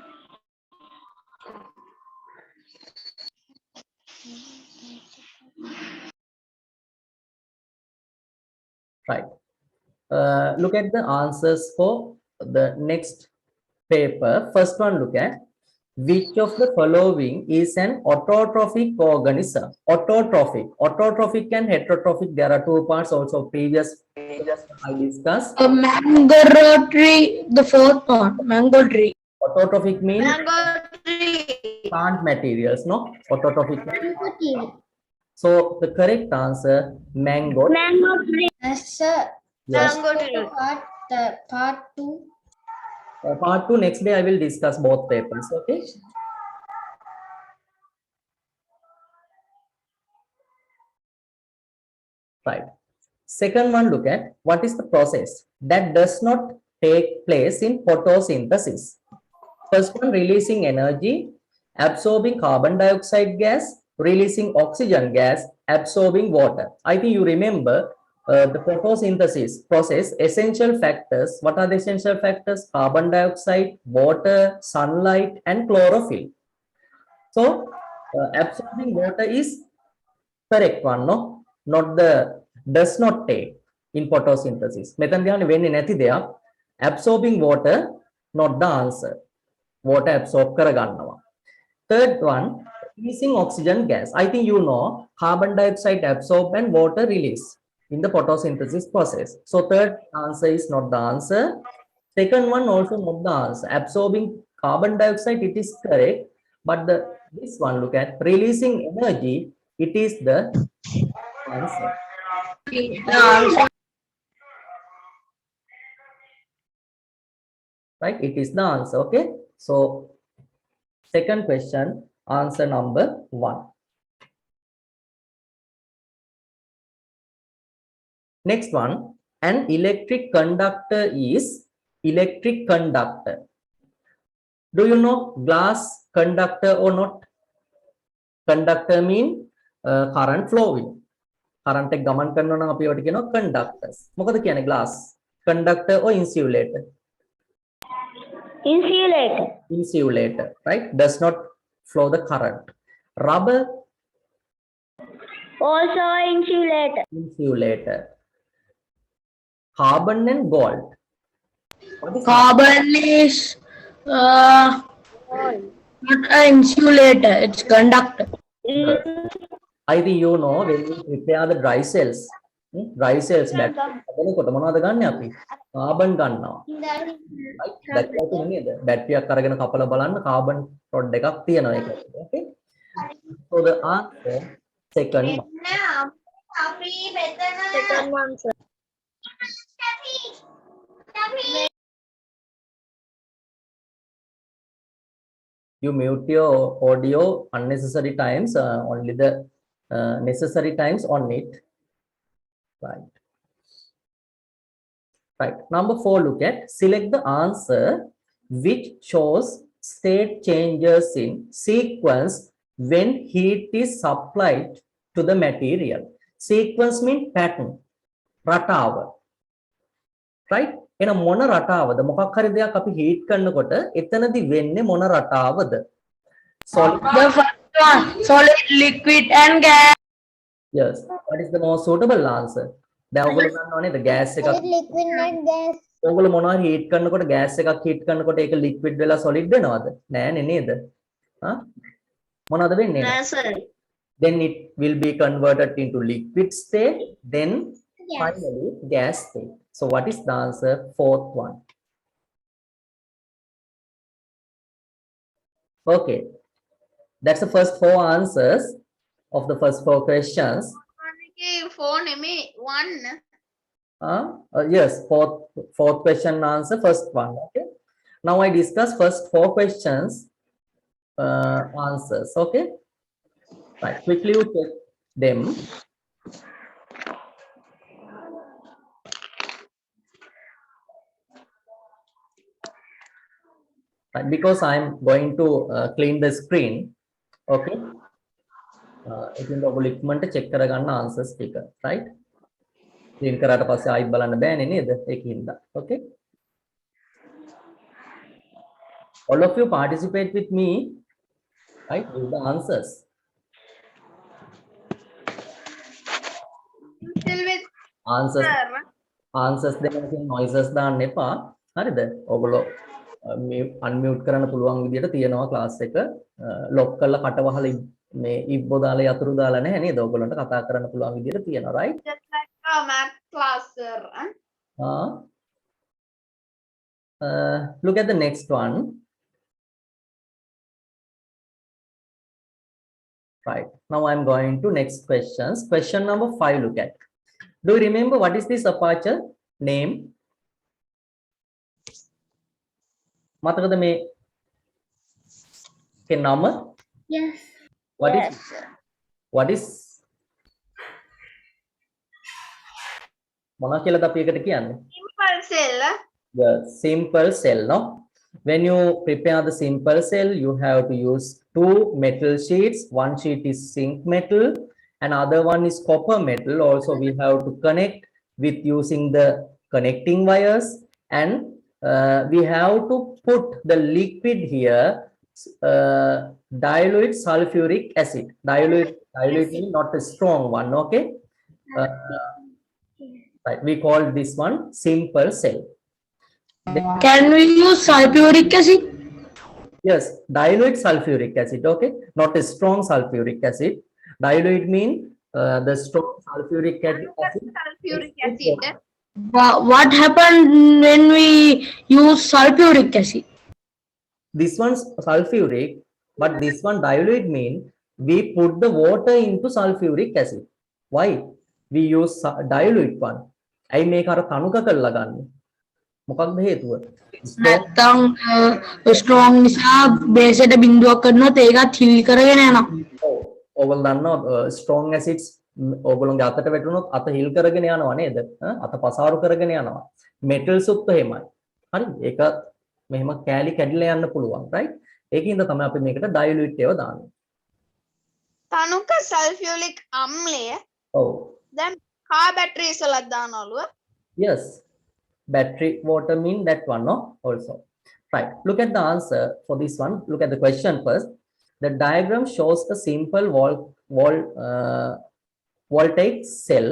Right. Look at the answers for the next paper. First one, look at which of the following is an autotrophic organism? Autotrophic and heterotrophic. There are two parts. Also, previous I discussed. Mango tree, the fourth part, mango tree. Autotrophic means Mango tree. plant materials, no? Autotrophic. Mango tree. So the correct answer, mango. Mango tree. Yes, sir. Yes. Mango tree. Part 2. Part 2 next day I will discuss both papers. Okay. Right. Second one, look at what is the process that does not take place in photosynthesis. First one, releasing energy, absorbing carbon dioxide gas, releasing oxygen gas, absorbing water. I think you remember the photosynthesis process, essential factors. What are the essential factors? Carbon dioxide, water, sunlight, and chlorophyll. So absorbing water is correct one, no? Not the does not take in photosynthesis. මෙතන ගන්න වෙන්නේ නැති දෙයක්. Absorbing water, not the answer. Water absorb කරගන්නවා. Third one, releasing oxygen gas. I think you know carbon dioxide absorb and water release in the photosynthesis process. So third answer is not the answer. Second one also not the answer. Absorbing carbon dioxide, it is correct, but the This one, look at releasing energy. It is the answer. The answer. Right? It is the answer. Okay. So, second question, answer number 1. Next one, an electric conductor is electric conductor. Do you know glass conductor or not? Conductor mean current flowing. Current එක ගමන් කරනවා නම් අපි ඒවට කියනවා conductors. මොකද කියන්නේ glass? Conductor or insulator? Insulator. Insulator, right? Does not flow the current. Rubber, Also insulator. insulator. Carbon and gold. What is Carbon is not an insulator, it's conductor. I think you know when we prepare the dry cells. Dry cells හදනකොට මොනවද ගන්න අපි? Carbon ගන්නවා. right? That's what you need. බැටරියක් අරගෙන කපලා බලන්න carbon rod එකක් තියෙනවා ඒක. Okay? So the answer second one. Second answer. You mute your audio unnecessary times, only the necessary times on it. Right. Right. Number 4, look at select the answer which shows state changes in sequence when heat is supplied to the material. Sequence means pattern. රටාව. Right? එන මොන රටාවද? මොකක් හරි දෙයක් අපි heat කරනකොට එතනදි වෙන්නේ මොන රටාවද? Solid. The first one, solid, liquid, and gas. Yes. What is the most suitable answer? දැන් ඔයගොල්ලෝ දන්නව නේද gas එකක් Liquid and gas. ඔයගොල්ලෝ මොනවා heat කරනකොට gas එකක් heat කරනකොට ඒක liquid වෙලා solid වෙනවද? නෑනේ නේද? හා? මොනවද වෙන්නේ? Sir. Then it will be converted into liquid state, then Yes. finally gas state. So what is the answer? Fourth one. Okay. That's the first 4 answers of the first 4 questions. Phone me one. Yes, fourth question answer, first one. Okay. Now I discuss first 4 questions answers. Okay. Right. Quickly you check them. Right, because I'm going to clean the screen. Okay. ඉතින් ඔයගොල්ලෝ ඉක්මනට check කරගන්න answers ටික. Right. clean කරාට පස්සේ ආයෙත් බලන්න බෑනේ නේද? ඒකින්ද. Okay. All of you participate with me. Right. With the answers. Still with Answers. sir. Answers දෙන්න noises දාන්න එපා. හරිද? ඔයගොල්ලෝ unmute කරන්න පුළුවන් විදිහට තියෙනවා class එක. lock කරලා කට වහලා මේ ඉබ්බෝ දාලා යතුරු දාලා නැහැ නේද? ඔයගොල්ලන්ට කතා කරන්න පුළුවන් විදිහට තියෙනවා, right? Just like math class, sir. Look at the next one. Right. Now I'm going to next questions. Question number 5, look at. Do you remember what is this aperture name? මතකද මේ के नाम? Yes. What Yes, is sir. what is මොනවා කියලාද අපි එකට කියන්නේ? Simple cell. The simple cell, no? When you prepare the simple cell, you have to use 2 metal sheets. One sheet is zinc metal and other one is copper metal. Also we have to connect with using the connecting wires, and we have to put the liquid here, dilute sulfuric acid. Dilute means not a strong one, okay? Right, we call this one simple cell. Can we use sulfuric acid? Yes, dilute sulfuric acid, okay? Not a strong sulfuric acid. Dilute mean the strong sulfuric acid. Sulfuric acid. What happened when we use sulfuric acid? This one's sulfuric But this one dilute mean we put the water into sulfuric acid. Why? We use dilute one. I make our tanuka කරලා ගන්න. මොකක්ද හේතුව? Strong. නැත්තම් strong නිසා base එකට බිඳුවක් කරනොත් ඒකත් හිල් කරගෙන යනවා. ඕගොල්ලෝ දන්නවා strong acids ඕගොල්ලෝගේ අතට වැටුනොත් අත හිල් කරගෙන යනවා නේද? අත පසාරු කරගෙන යනවා. metals උත් එහෙමයි. හරි? ඒක මෙහෙම කෑලි කැඩිලා යන්න පුළුවන්, right? ඒකින්ද තමයි අපි මේකට dilute ඒවා දාන්නේ. තනුක සල්ෆියුලික් අම්ලය ඔව්. දැන් කාර් බැටරිස් වලත් දානවලු. Yes. Battery water mean that one, no? Also. Right. Look at the answer for this one. Look at the question first. The diagram shows a simple voltaic cell.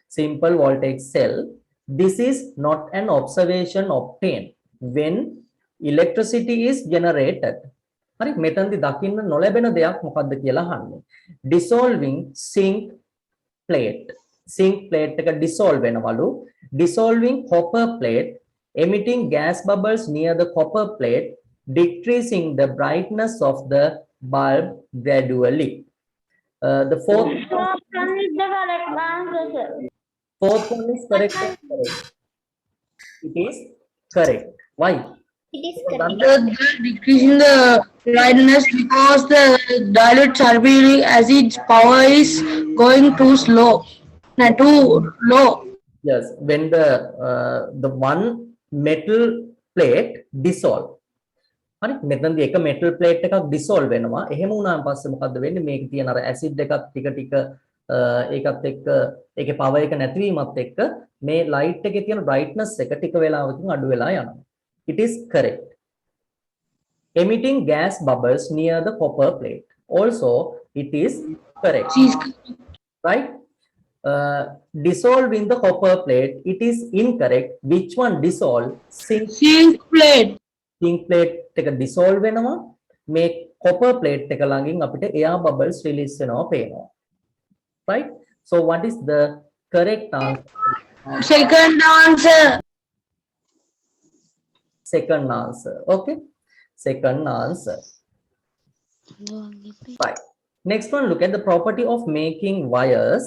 Simple voltaic cell. This is not an observation obtained when electricity is generated. හරි මෙතනදී දකින්න නොලැබෙන දෙයක් මොකක්ද කියලා අහන්නේ. Dissolving zinc plate. Zinc plate එක dissolve වෙනවලු. Dissolving copper plate, emitting gas bubbles near the copper plate, decreasing the brightness of the bulb gradually. The fourth one is the correct answer, sir. Fourth one is correct. It is correct. Why? It is correct. They're decreasing the brightness because the dilute sulfuric acid's power is going too slow. Too low. Yes, when the one metal plate dissolve. හරි මෙතනදී එක metal plate එකක් dissolve වෙනවා. එහෙම වුණාන් පස්සේ මොකද්ද වෙන්නේ? මේකේ තියෙන අර acid එකත් ටික ටික ඒකත් එක්ක ඒකේ power එක නැතිවීමත් එක්ක මේ light එකේ තියෙන brightness එක ටික වෙලාවකින් අඩු වෙලා යනවා. It is correct. Emitting gas bubbles near the copper plate. Also, it is correct. Right? Dissolve in the copper plate, it is incorrect. Which one dissolve? Zinc plate. Zinc plate එක dissolve වෙනවා. මේ copper plate එක ළඟින් අපිට air bubbles release වෙනවා පේනවා. Right? So what is the correct answer? Second answer. Second answer. Okay. Second answer. Right. Next one, look at the property of making wires.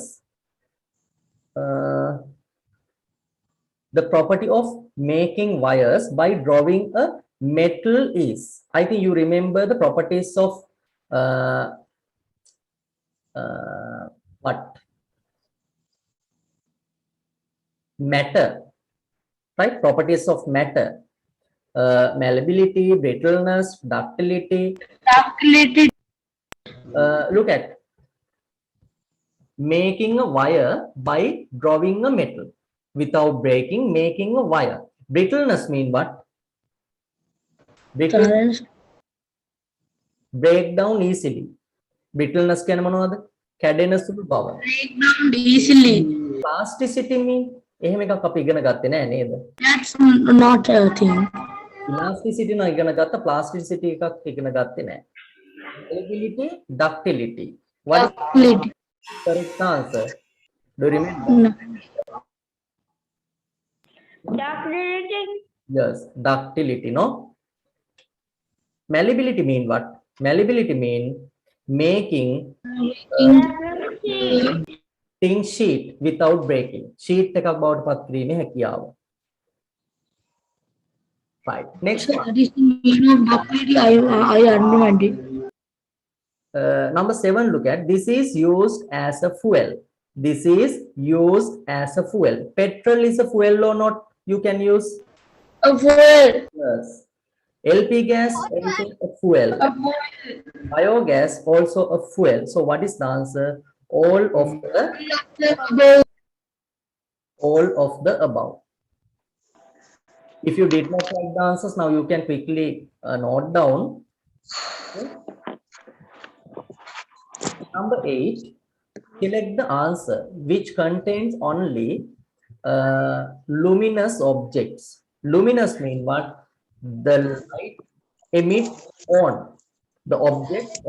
The property of making wires by drawing a metal is. I think you remember the properties of what? Matter, right? Properties of matter. Malleability, brittleness, ductility. Look at making a wire by drawing a metal without breaking, making a wire. Brittleness mean what? Brittleness break down easily. Brittleness කියන්නේ මොනවද? කැඩෙන සුළු බව. Break down easily. Plasticity mean එහෙම එකක් අපි ඉගෙන ගත්තේ නෑ නේද? That's not a thing. Elasticity නම් ඉගෙන ගත්ත, plasticity එකක් ඉගෙන ගත්තේ නෑ. Malleability, ductility. What is Ductility. correct answer? Do you remember? No. Ductility. Yes, ductility, no? Malleability mean what? Malleability mean making thin sheet without breaking. Sheet එකක් බවට පත් කිරීමේ හැකියාව. Right. Next one. That is the meaning of ductility. I understand it. Number 7, look at this is used as a fuel. This is used as a fuel. Petrol is a fuel or not? You can use. A fuel. Yes. LP gas also a fuel. Biogas also a fuel. So what is the answer? All of the above. If you did not write the answers, now you can quickly note down. Okay. Number 8, select the answer which contains only luminous objects. Luminous mean what? The light emit on. The object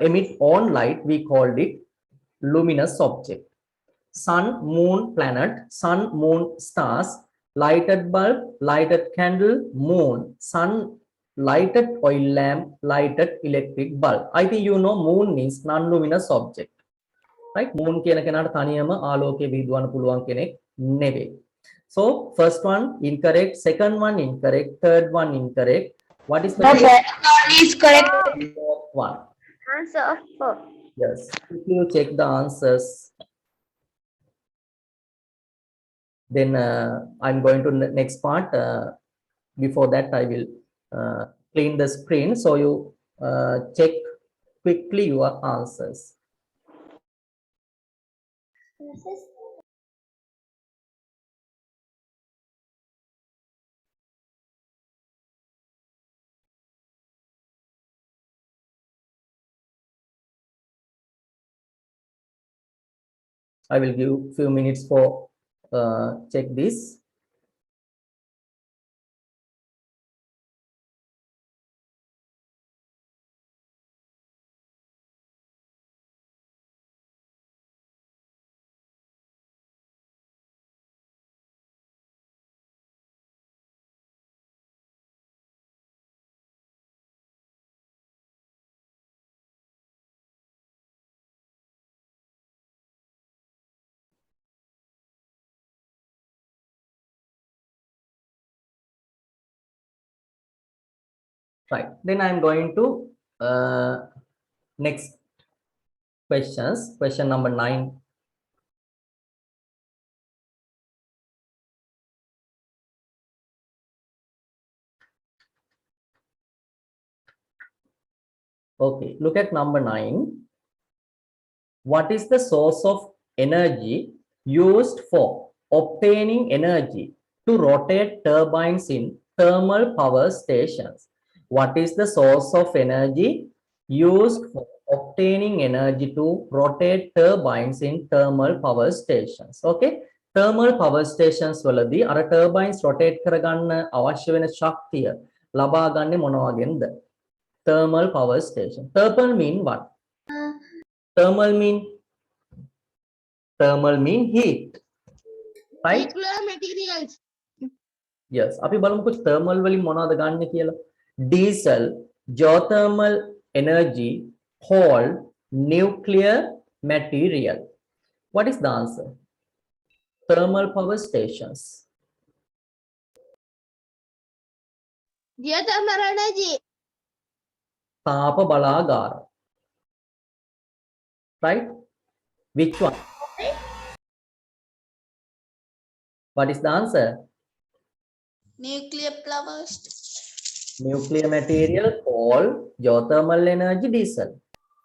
emit on light. We called it luminous object. Sun, moon, planet, sun, moon, stars, lighted bulb, lighted candle, moon, sun, lighted oil lamp, lighted electric bulb. I think you know moon means non-luminous object. Right? Moon කියන කෙනාට තනියම ආලෝකය විහිදුවන්න පුළුවන් කෙනෙක් නෙවෙයි. So first one incorrect, second one incorrect, third one incorrect. What is the The fourth one is correct. fourth one? Answer of 4. Yes. If you check the answers, then I'm going to next part. Before that, I will clean the screen, so you check quickly your answers. I will give few minutes for check this. Right. Then I'm going to next questions. Question number 9. Okay, look at number 9. What is the source of energy used for obtaining energy to rotate turbines in thermal power stations? What is the source of energy used for obtaining energy to rotate turbines in thermal power stations? Okay, thermal power stations වලදී අර turbines rotate කරගන්න අවශ්‍ය වෙන ශක්තිය ලබා ගන්නේ මොන වගේද? Thermal power station. Thermal mean what? Thermal mean heat, right? Nuclear materials. Yes. අපි බලමුකෝ thermal වලින් මොනවද ගන්න කියලා. Diesel, geothermal energy, coal, nuclear material. What is the answer? Thermal power stations. Geothermal energy. තාප බලාගාර. Right? Which one? What is the answer? Nuclear power station. Nuclear material, coal, geothermal energy, diesel.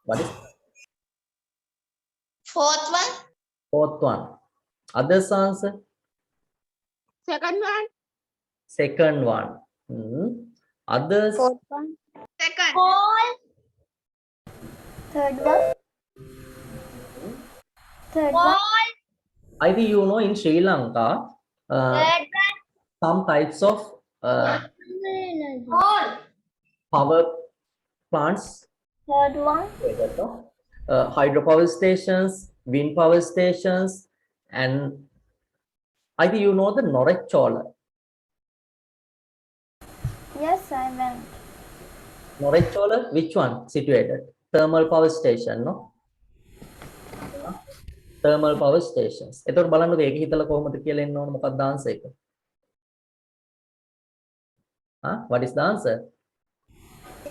What is Fourth one. fourth one? Others answer? Second one. Second one. Others? Fourth one. Second. Coal. Third one. Third one. I think you know in Sri Lanka, Third one. some types of Coal. power plants, Third one. hydropower stations, wind power stations, and I think you know the Norechola. Yes, I went. Norechola, which one situated? Thermal power station, no? Thermal power stations. එතකොට බලන්නකෝ ඒක හිතලා කොහොමද කියලා එන්න ඕන මොකක්ද answer එක? What is the answer?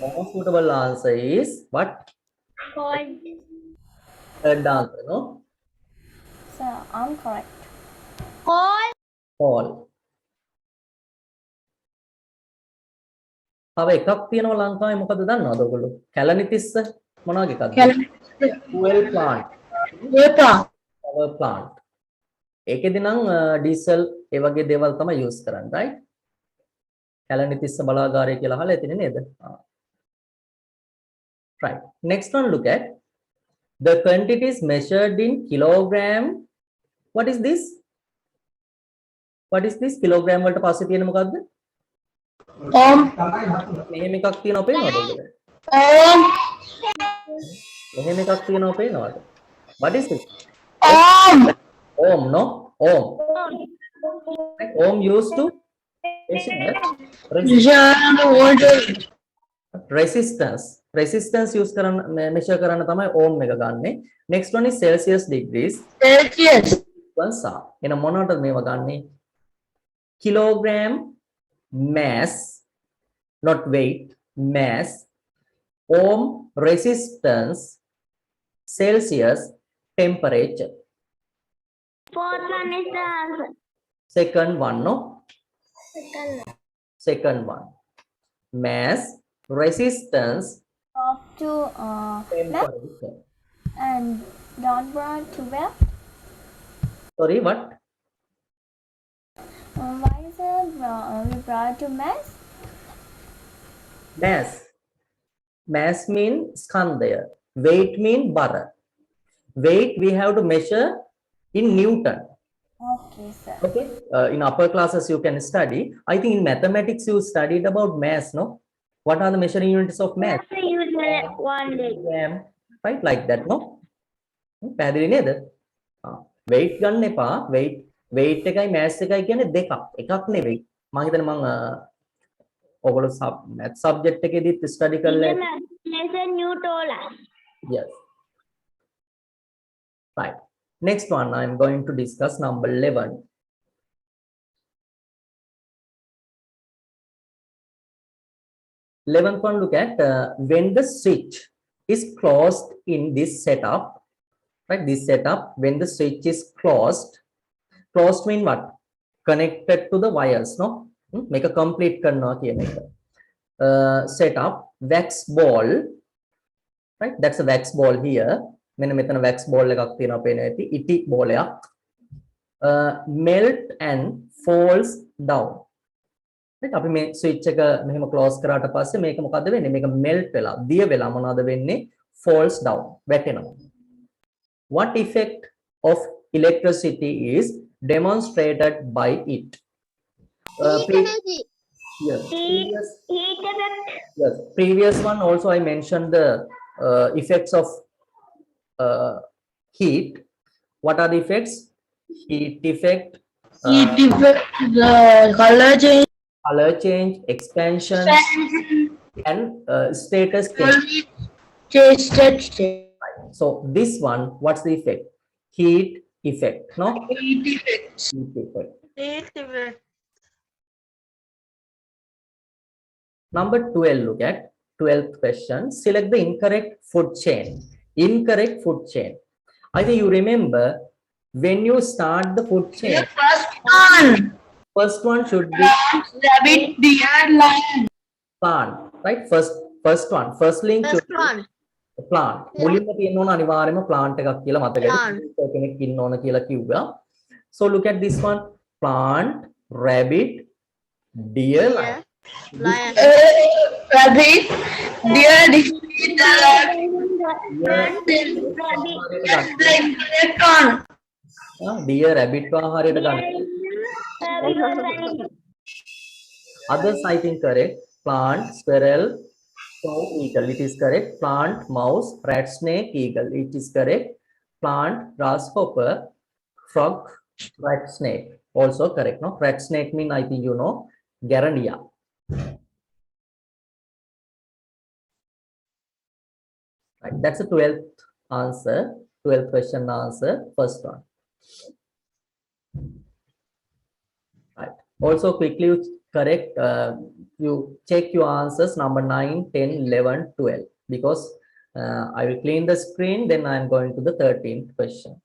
Most suitable answer is what? Coal. Third answer, no? So I'm correct. Coal. Coal. තව එකක් තියෙනවා ලංකාවේ මොකද දන්නවද ඔයගොල්ලෝ? කැලණිතිස්ස මොනවාගේ එකක්ද? fuel plant. Power plant. ඒකෙදි නම් diesel ඒ වගේ දේවල් තමයි use කරන්නේ, right? කැලණිතිස්ස බලාගාරය කියලා අහලා ඇතිනේ නේද? Right. Next one, look at the quantities measured in kilogram. What is this? What is this? Kilogram වලට පස්සේ තියෙන මොකද්ද? Ohm. මෙහෙම එකක් තියෙනවා පේනවද ඔයගොල්ලෝ? Ohm. මෙහෙම එකක් තියෙනවා පේනවද? What is this? Ohm. Ohm, no? Ohm. Ohm used to measure Measure the voltage. resistance use කරන්න measure කරන්න තමයි ohm එක ගන්නෙ. Next one is Celsius degrees. Celsius. වසා එන මොනවටද මේව ගන්නෙ? kilogram mass, not weight, mass, ohm, resistance, Celsius, temperature. Fourth one is the answer. Second one, no? Second. Second one. Mass, resistance, Off to left temperature. and downward to where? Sorry, what? Why is it we brought to mass? Mass. Mass mean skandaya. Weight mean bara. Weight we have to measure in Newton. Okay, sir. Okay. In upper classes you can study. I think in mathematics you studied about mass, no? What are the measuring units of mass? One day. Gram, right? Like that, no? පැහැදිලි නේද? weight ගන්න එපා. weight එකයි mass එකයි කියන්නේ දෙකක්. එකක් නෙවෙයි. මම හිතන්නේ මම ඔයගොල්ලෝ math subject එකේදීත් study කරලා Lesson new told us. yes. Right. Next one I am going to discuss number 11. Eleventh one, look at when the switch is closed in this setup, right? This setup, when the switch is closed mean what? Connected to the wires, no? Make a complete කරනවා කියන එක. Setup, wax ball, right? That's a wax ball here. මෙන්න මෙතන wax ball එකක් තියෙනවා පේනවා ඇති. ඉටි බෝලයක්. Melt and falls down. right? අපි මේ switch එක මෙහෙම close කරාට පස්සේ මේක මොකද වෙන්නේ? මේක melt වෙලා, දිය වෙලා මොනවද වෙන්නේ? Falls down, වැටෙනවා. What effect of electricity is demonstrated by it? Energy. Yes. Heat effect. Yes. Previous one also I mentioned the effects of heat. What are the effects? Heat effect, Heat effect, the color change, expansion, and status change. state. So this one, what's the effect? Heat effect, no? Heat effect. Heat effect. Heat effect. Number 12, look at 12th question. Select the incorrect food chain. Incorrect food chain. I think you remember when you start the food chain, The first one, should be rabbit, deer, lion. plant, right? First one, first link should be plant. මුලින්ම තියෙන්න ඕන අනිවාර්යයෙන්ම plant එකක් කියලා මතකයි. කෙනෙක් ඉන්න ඕන කියලා කිව්වා. So look at this one. Plant, rabbit, deer, lion. Rabbit, deer, deer, rabbit ආහාරයට ගන්න. Others I think correct. Plant, squirrel, cow, eagle. It is correct. Plant, mouse, rat, snake, eagle. It is correct. Plant, grasshopper, frog, rat, snake. Also correct. No, rat, snake mean I think you know Garania. Right. That's the 12th answer. 12th question answer. First one. Right. Also quickly correct. You check your answers number 9, 10, 11, 12 because I will clean the screen. Then I am going to the 13th question.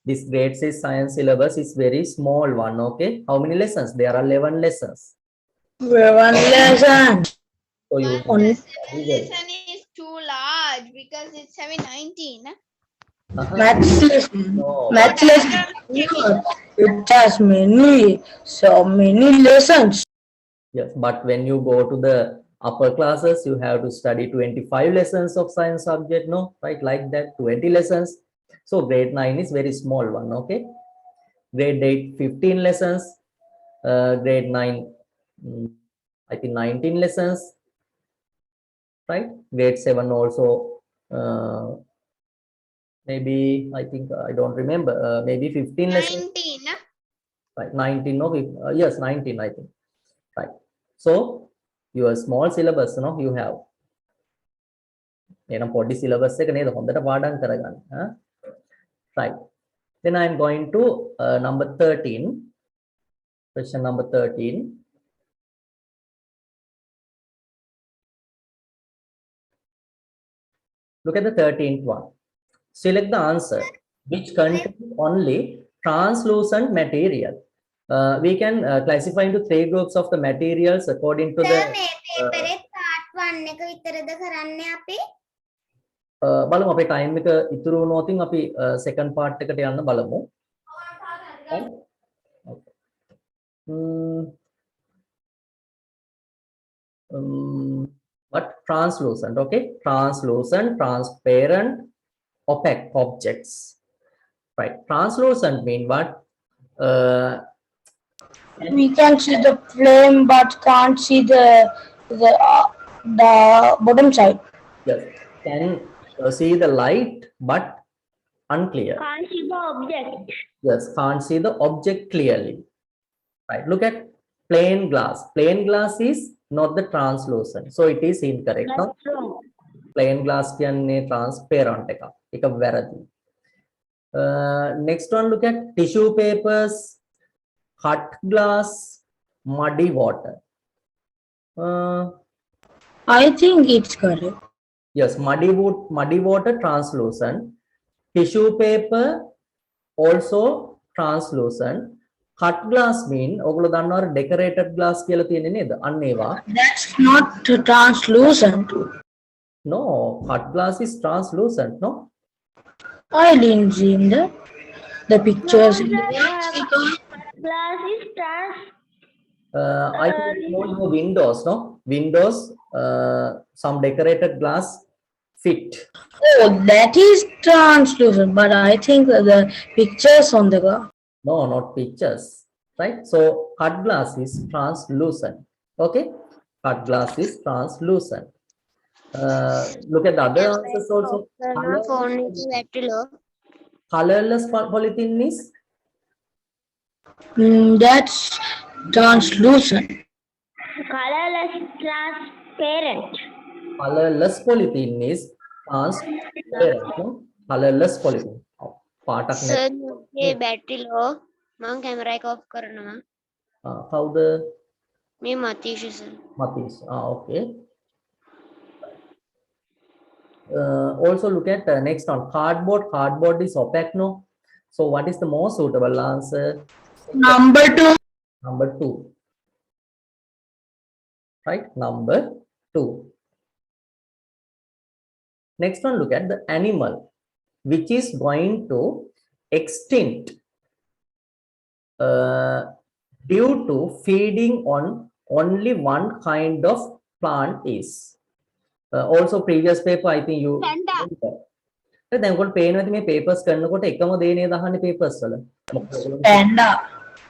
This grade 6 science syllabus is very small one. Okay. How many lessons? There are 11 lessons. One lesson. So you Only Lesson is too large because it's having 19. maths lesson. No. Maths lesson. It has so many lessons. Yes, but when you go to the upper classes, you have to study 25 lessons of science subject, no? Right, like that, 20 lessons. So grade 9 is very small one, okay? Grade 8, 15 lessons. Grade 9, I think 19 lessons. Right? Grade 7 also, maybe, I think, I don't remember, maybe 15 lessons. 19. right? 19 no, yes, 19 I think, right? So your small syllabus you have එනම් පොඩි syllabus එක නේද හොඳට පාඩම් කරගන්න. Right. Then I'm going to number 13. Question number 13. Look at the 13th one. Select the answer which contains only translucent material. We can classify into 3 groups of the materials according to the මේ පේපරේ part 1 එක විතරද කරන්නේ අපි? බලමු අපේ time එක ඉතුරු වුණොතින් අපි second part එකට යන්න බලමු. Okay. But translucent, okay? Translucent, transparent, opaque objects, right? Translucent mean what? We can see the flame but can't see the bottom side. Yes, can see the light but unclear. Can't see the object. Yes, can't see the object clearly, right? Look at plain glass. Plain glass is not the translucent, so it is incorrect. No? That's wrong. Plain glass කියන්නේ transparent එක වැරදි. Next one, look at tissue papers, cut glass, muddy water. I think it's correct. Yes, muddy water translucent, tissue paper also translucent, cut glass mean ඔගොල්ලෝ දන්නවද decorated glass කියලා තියෙන්නේ නේද? අන්න ඒවා. That's not translucent. No, cut glass is translucent, no? I didn't see in the pictures. Glass is trans. I think you know windows, no? Windows, some decorated glass fit. Oh, that is translucent, but I think the pictures on the glass. No, not pictures, right? So cut glass is translucent. Okay, cut glass is translucent. Look at the other answers also. Colorless polythene is That's translucent. Colorless transparent. colorless polythene is transparent. No? Colorless polythene. Part of Sir, ये battery low. मैं camera को off करना. how the मैं Matish sir. Matish. Okay. Also look at next one, cardboard. Cardboard is opaque, no? So what is the most suitable answer? Number 2. Number 2, right? Number 2. Next one, look at the animal which is going to extinct due to feeding on only one kind of plant is. Also previous paper I think you දැන් ඔයගොල්ලෝ පේනවාද මේ papers කරනකොට එකම දේ නේද අහන්නේ papers වල Panda.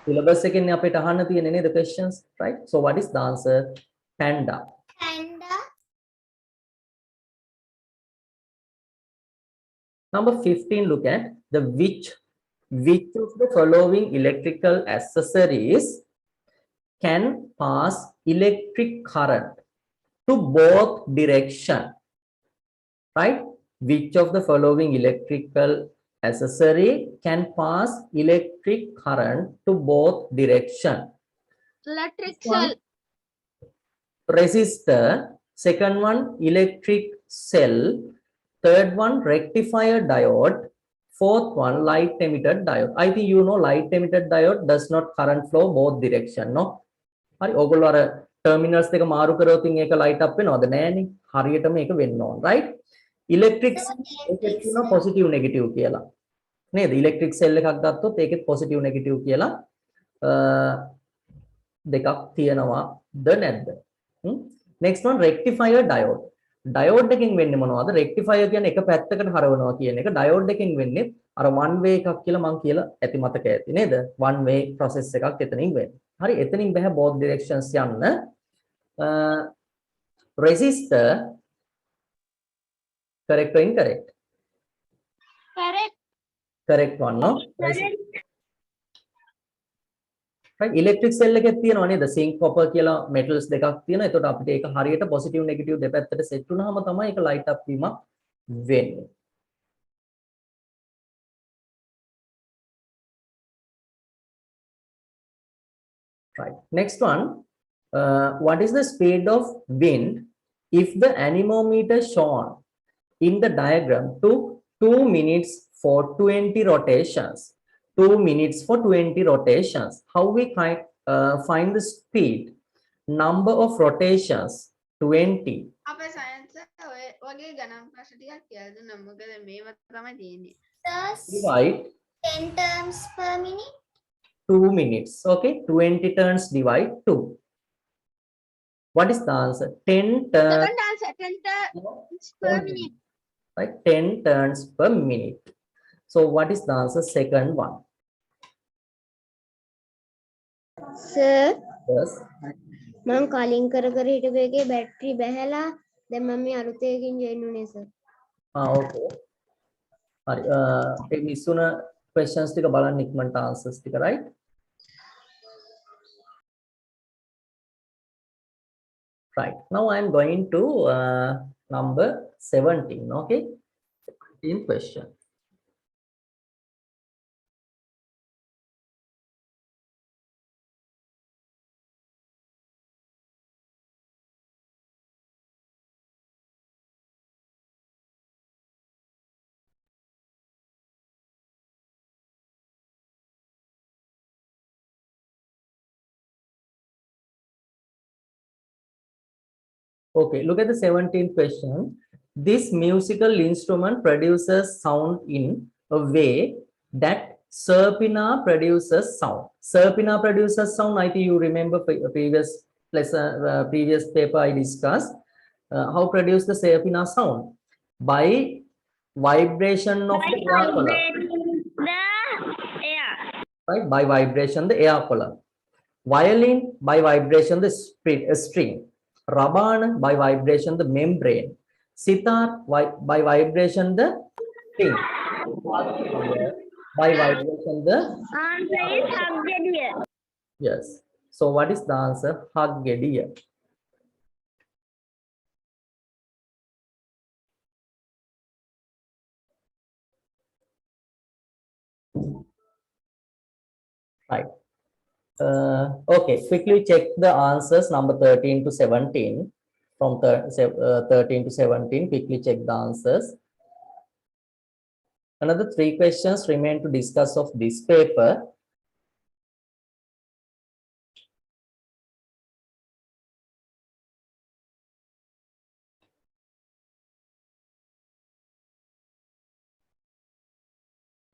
syllabus එකෙන් අපිට අහන්න තියෙන්නේ නේද questions, right? So what is the answer? Panda. Panda. Number 15, look at the which of the following electrical accessories can pass electric current to both direction, right? Which of the following electrical accessory can pass electric current to both direction? Electric cell. Resistor. Second one, electric cell. Third one, rectifier diode. Fourth one, light emitted diode. I think you know light emitted diode does not current flow both direction, no? හරි ඔයගොල්ලෝ අර terminals දෙක මාරු කරොත් ඒක light up වෙනවද? නෑනේ. හරියටම ඒක වෙන්න ඕන, right? Electric එකේ තියෙනවා positive negative කියලා. නේද? electric cell එකක් ගත්තොත් ඒකෙත් positive negative කියලා දෙකක් තියෙනවාද නැද්ද? Next one, rectifier diode. Diode එකකින් වෙන්නේ මොනවද? rectifier කියන්නේ එක පැත්තකට හරවනවා කියන එක. diode එකකින් වෙන්නේ අර one way එකක් කියලා මම කියලා ඇති මතක ඇති නේද? one way process එකක් එතනින් වෙන්නේ. හරි එතනින් බෑ both directions යන්න. Resistor, correct or incorrect? Correct. Correct one, no? Correct. right electric cell එකේ තියෙනවා නේද zinc copper කියලා metals දෙකක් තියෙනවා එතකොට අපිට ඒක හරියට positive negative දෙපැත්තට set වුණාම තමයි ඒක light up වීමක් වෙන්නේ right next one what is the speed of wind if the anemometer shown in the diagram took 2 minutes for 20 rotations 2 minutes for 20 rotations how we find the speed number of rotations 20 අපේ science ඔය වගේ ගණන් ප්‍රශ්න ටිකක් කියලා දුන්නා මොකද මේව තමයි තියෙන්නේ divide 10 terms per minute 2 minutes okay 20 turns divide 2 what is the answer 10 turns second answer 10 terms per minute right 10 turns per minute so what is the answer second one sir yes මම කලින් කර හිටපු එකේ battery බැහැලා දැන් මම මේ අලුත් එකකින් ජොයින් වුණේ සර්. okay හරි ඒ මිස්සුන questions ටික බලන්න ඉක්මනට answers ටික right right now I am going to number 17 okay 17 question okay look at the 17th question this musical instrument produces sound in a way that Serpina produces sound Serpina produces sound I think you remember previous lesson previous paper I discussed how produce the Serpina sound by vibration of the air column right by vibration the air column violin by vibration the string Raban by vibration the membrane sitar by vibration the string by vibration the answer is Haggedia. yes so what is the answer Haggedia right okay quickly check the answers number 13 to 17 from 13 to 17 quickly check the answers another 3 questions remain to discuss of this paper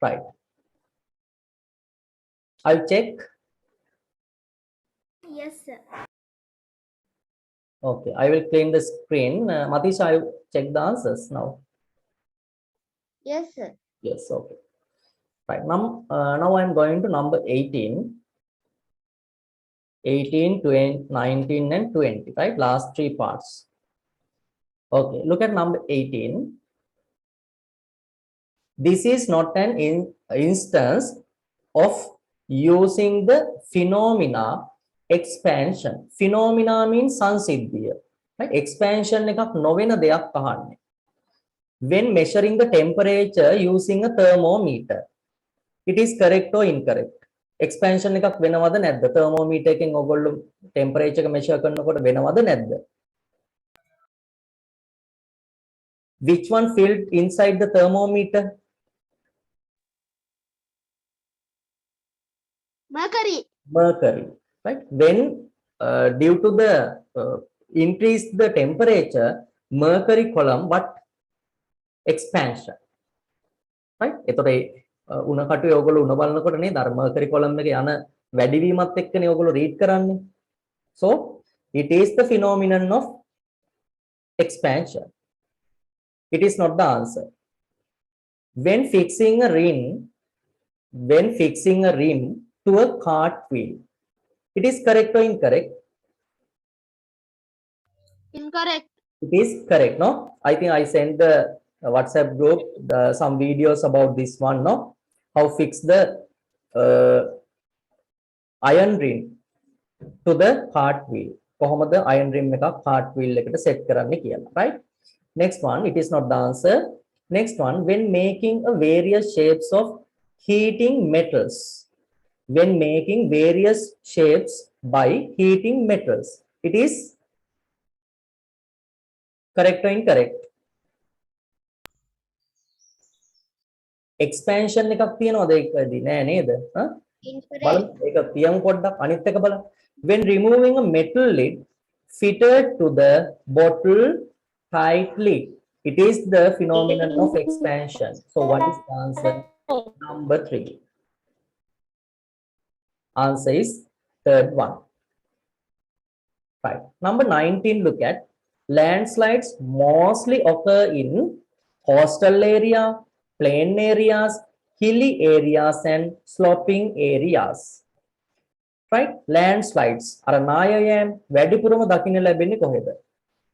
right I'll check Yes, sir. okay I will clean the screen Matisha I check the answers now Yes sir. yes okay right now I'm going to number 18 20 19 and 20 right last 3 parts okay look at number 18 this is not an instance of using the phenomena expansion phenomena means සංසිද්ධිය right expansion එකක් නොවන දෙයක් අහන්නේ when measuring the temperature using a thermometer it is correct or incorrect expansion එකක් වෙනවද නැද්ද thermometer එකෙන් ඔයගොල්ලෝ temperature එක measure කරනකොට වෙනවද නැද්ද which one filled inside the thermometer mercury right when due to the increase the temperature mercury column what expansion right එතකොට උණ කටුවේ ඔයගොල්ලෝ උණ බලනකොට නේද අර mercury column එකේ යන වැඩිවීමත් එක්කනේ ඔයගොල්ලෝ read කරන්නේ so it is the phenomenon of expansion it is not the answer when fixing a rim to a cartwheel it is correct or incorrect incorrect it is correct no I think I sent the WhatsApp group some videos about this one no how fix the iron ring to the cartwheel. කොහොමද iron rim එකක් cartwheel එකට set කරන්නේ කියලා. Right? Next one, it is not the answer. Next one, when making a various shapes of heating metals. When making various shapes by heating metals. It is correct or incorrect? Expansion එකක් තියනවාද ඒකදී නෑ නේද? Incorrect. බලන්න ඒක තියමු පොඩ්ඩක් අනිත් එක බලන්න. When removing a metal lid fitted to the bottle tightly, it is the phenomenon of expansion. So what is the answer? Number 3. Answer is third one. Right. Number 19, look at landslides mostly occur in coastal area, plain areas, hilly areas and sloping areas. Right? Landslides අර නායයන් වැඩිපුරම දකින්න ලැබෙන්නේ කොහෙද?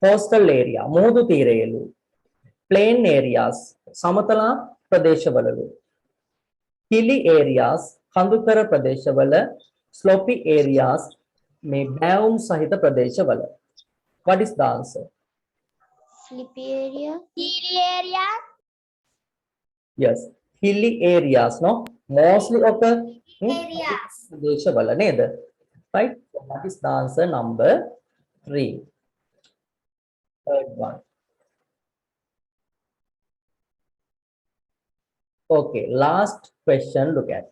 Coastal area මුහුදු තීරයලු. Plain areas සමතල ප්‍රදේශවලලු. Hilly areas කඳුකර ප්‍රදේශවල. Slopy areas මේ බෑවුම් සහිත ප්‍රදේශවල. What is the answer? Sleepy area. Hilly area. Yes, hilly areas, no? Mostly occur in Areas. ප්‍රදේශවල නේද? Right? So what is the answer? Number 3. Third one. Okay, last question, look at.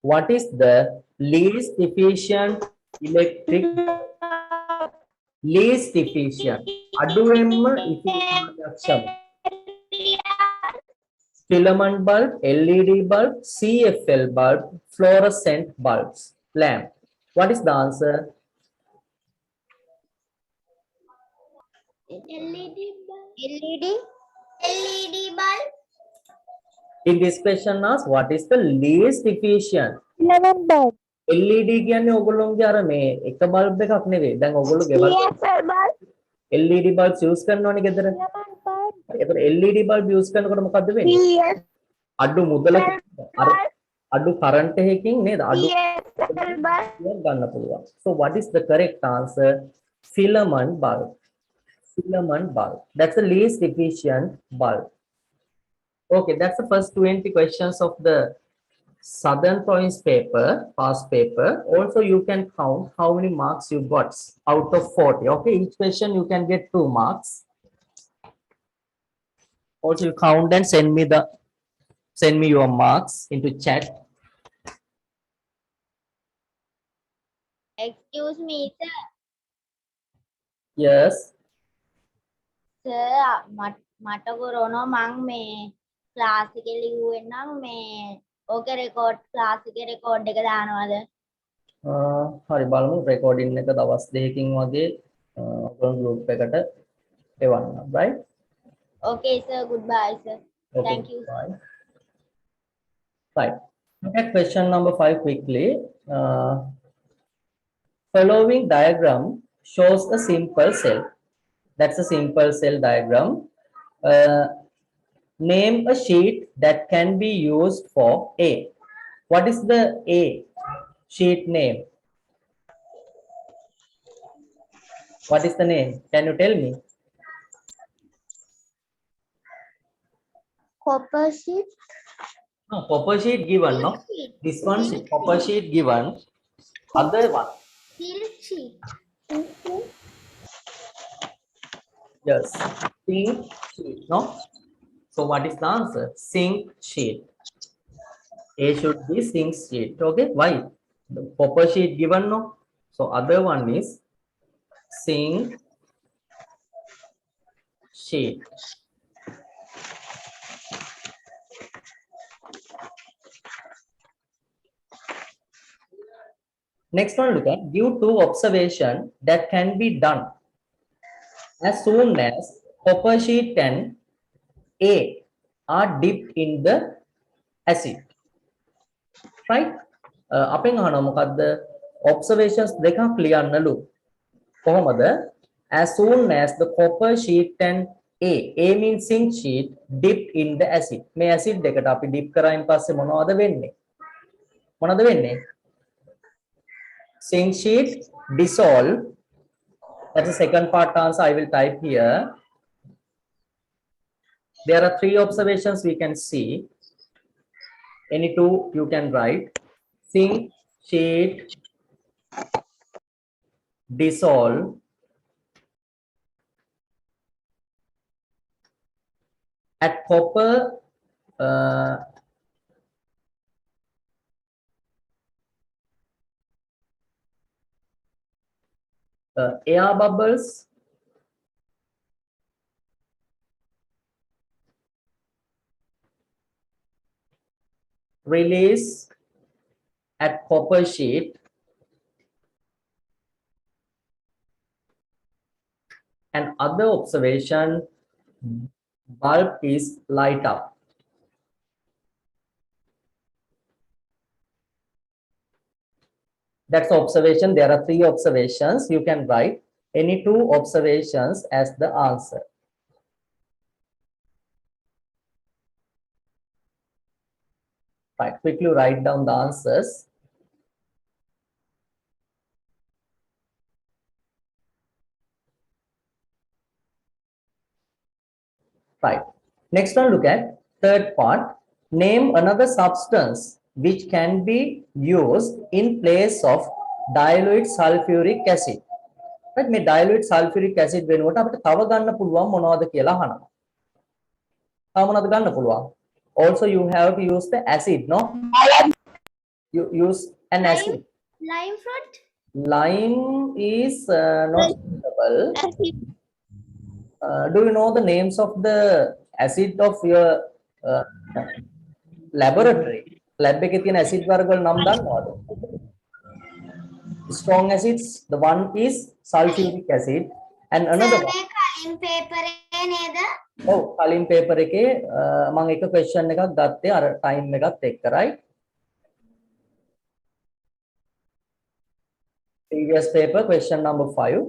What is the least efficient electric least efficient අඩුවෙන්ම efficient දක්ෂම filament bulb, LED bulb, CFL bulb, fluorescent bulbs, lamp. What is the answer? LED bulb. LED bulb. In this question asks, what is the least efficient? Filament bulb. LED කියන්නේ ඔයගොල්ලෝගේ අර මේ එක bulb එකක් නෙවෙයි. දැන් ඔයගොල්ලෝ ගෙවල් CFL bulb. LED bulbs use කරනවනේ ගෙදර. Filament bulb. ඒතර LED bulb use කරනකොට මොකද්ද වෙන්නේ? CFL අඩු මුදල අඩු කරන්ට් එකකින් නේද? අඩු bulb. ගන්න පුළුවන්. So what is the correct answer? Filament bulb. Filament bulb. That's the least efficient bulb. Okay, that's the first 20 questions of the Southern Province paper, past paper. Also, you can count how many marks you got out of 40. Okay, each question you can get 2 marks. Also, you count and send me your marks into chat. Excuse me, sir. Yes. Sir, මට කරනවා මං මේ class එකේ ලිව්වෙන් නම් මේ ඕකේ record class එකේ record එක දානවද? හරි බලමු රෙකෝඩින් එක දවස් දෙකකින් වගේ ඔයගොල්ලෝ group එකට එවන්න. Right? Okay, sir. Goodbye, sir. Okay, Thank you. bye. Right. Look at question number 5 quickly. Following diagram shows a simple cell. That's a simple cell diagram. Name a sheet that can be used for A. What is the A sheet name? What is the name? Can you tell me? Copper sheet. No, copper sheet given, no? This one, copper sheet given. Other one. Silk sheet. Yes, sink sheet, no? So what is the answer? Sink sheet. A should be sink sheet. Okay, why? The copper sheet given, no? So other one is sink sheet. Next one, look at give 2 observations that can be done as soon as copper sheet and A are dipped in the acid. Right? අපෙන් අහනවා මොකද්ද? Observations දෙකක් ලියන්නලු. කොහොමද? As soon as the copper sheet and A means sink sheet dipped in the acid. මේ acid එකට අපි dip කරායින් පස්සේ මොනවද වෙන්නේ? මොනවද වෙන්නේ? zinc sheet dissolve. That's the second part answer I will type here. There are 3 observations we can see. Any 2 you can write. Zinc sheet dissolve at copper air bubbles release at copper sheet and other observation, bulb is light up. That's the observation. There are 3 observations. You can write any 2 observations as the answer. Right, quickly write down the answers. Right. Next one, look at third part. Name another substance which can be used in place of dilute sulfuric acid. Right, මේ dilute sulfuric acid වෙනුවට අපිට තව ගන්න පුළුවන් මොනවද කියලා අහනවා. තව මොනවද ගන්න පුළුවන්? Also you have to use the acid, no? You use an acid. Lime fruit. Lime is not suitable. Do you know the names of the acid of your laboratory? Lab එකේ තියෙන acid වර්ග වල නම් දන්නවද? Strong acids, the one is sulfuric acid and another one. කලින් paper එකේ නේද? ඔව් කලින් paper එකේ මම එක question එකක් ගත්තේ අර time එකත් එක්ක, right? Previous paper question number 5.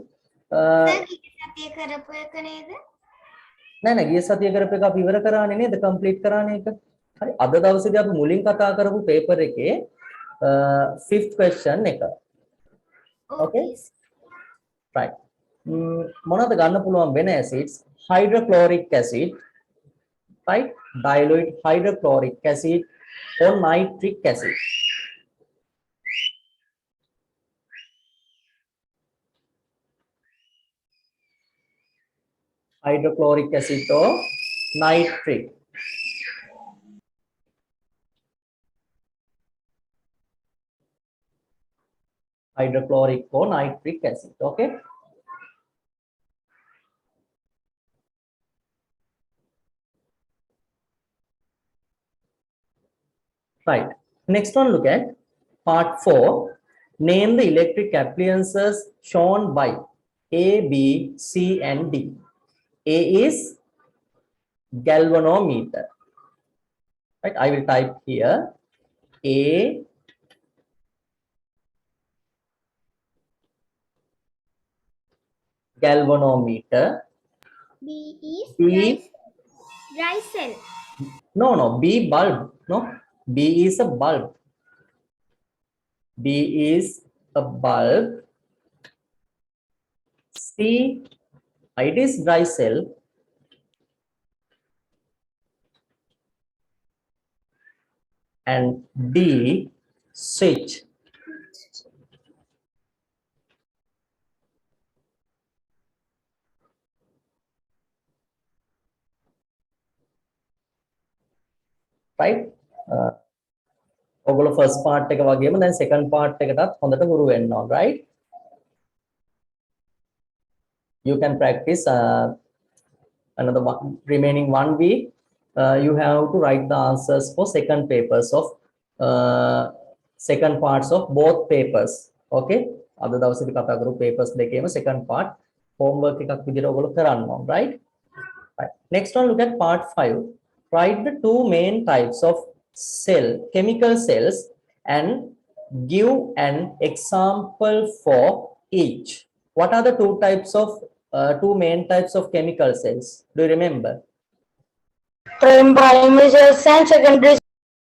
සතිය කරපු එක නේද? නෑ ගිය සතිය කරපු එක අපි ඉවර කරානේ නේද? complete කරානේ ඒක. හරි අද දවසේදී අපි මුලින් කතා කරපු paper එකේ 5th question එක. Okay. Right. මොනවද ගන්න පුළුවන් වෙන acids? Hydrochloric acid, right? Dilute hydrochloric acid or nitric acid. Hydrochloric acid or nitric. Hydrochloric or nitric acid. Okay. Right. Next one, look at part 4. Name the electric appliances shown by A, B, C, and D. A is galvanometer. Right. I will type here A. Galvanometer. B is B. dry cell. No. B bulb. No. B is a bulb. B is a bulb. C. It is dry cell. And D. Switch. Right? ඔගොල්ලෝ first part එක වගේම දැන් second part එකටත් හොඳට හුරු වෙන්න ඕන, right? You can practice another one, remaining 1 week. You have to write the answers for second papers of second parts of both papers. Okay? අද දවසේදී කතා කරපු papers දෙකේම second part homework එකක් විදිහට ඔයගොල්ලෝ කරන්න ඕන, right? Right. Next one, look at part 5. Write the 2 main types of chemical cells and give an example for each. What are the 2 types of 2 main types of chemical cells? Do you remember? Primary cells and secondary.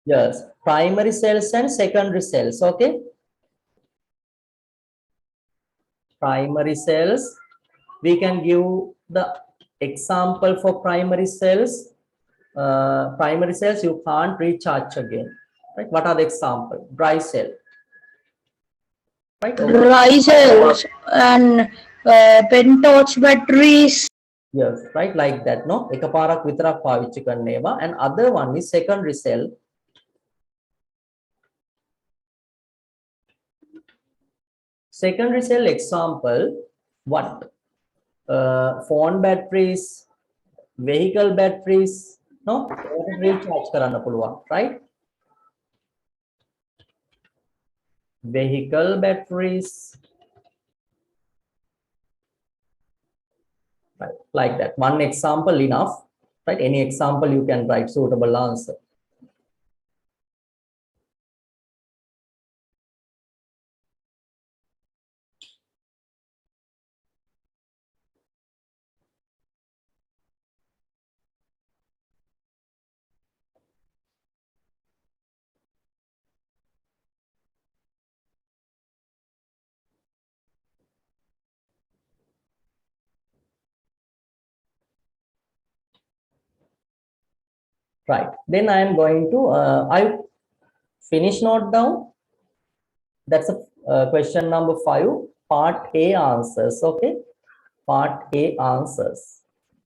Yes, primary cells and secondary cells. Okay. primary cells. We can give the example for primary cells. Primary cells you can't recharge again. Right? What are the example? Dry cell. Right? Dry cells and pen torch batteries. Yes, right, like that. No, එකපාරක් විතරක් පාවිච්චි කරන්න ඒවා. And other one is secondary cell. Secondary cell example, what? Phone batteries, vehicle batteries. No, recharge කරන්න පුළුවන්, right? Vehicle batteries. Right, like that. One example enough, right? Any example you can write suitable answer. Right. Then I am going to, I finish note down. That's a question number 5, part A answers. Okay. Part A answers.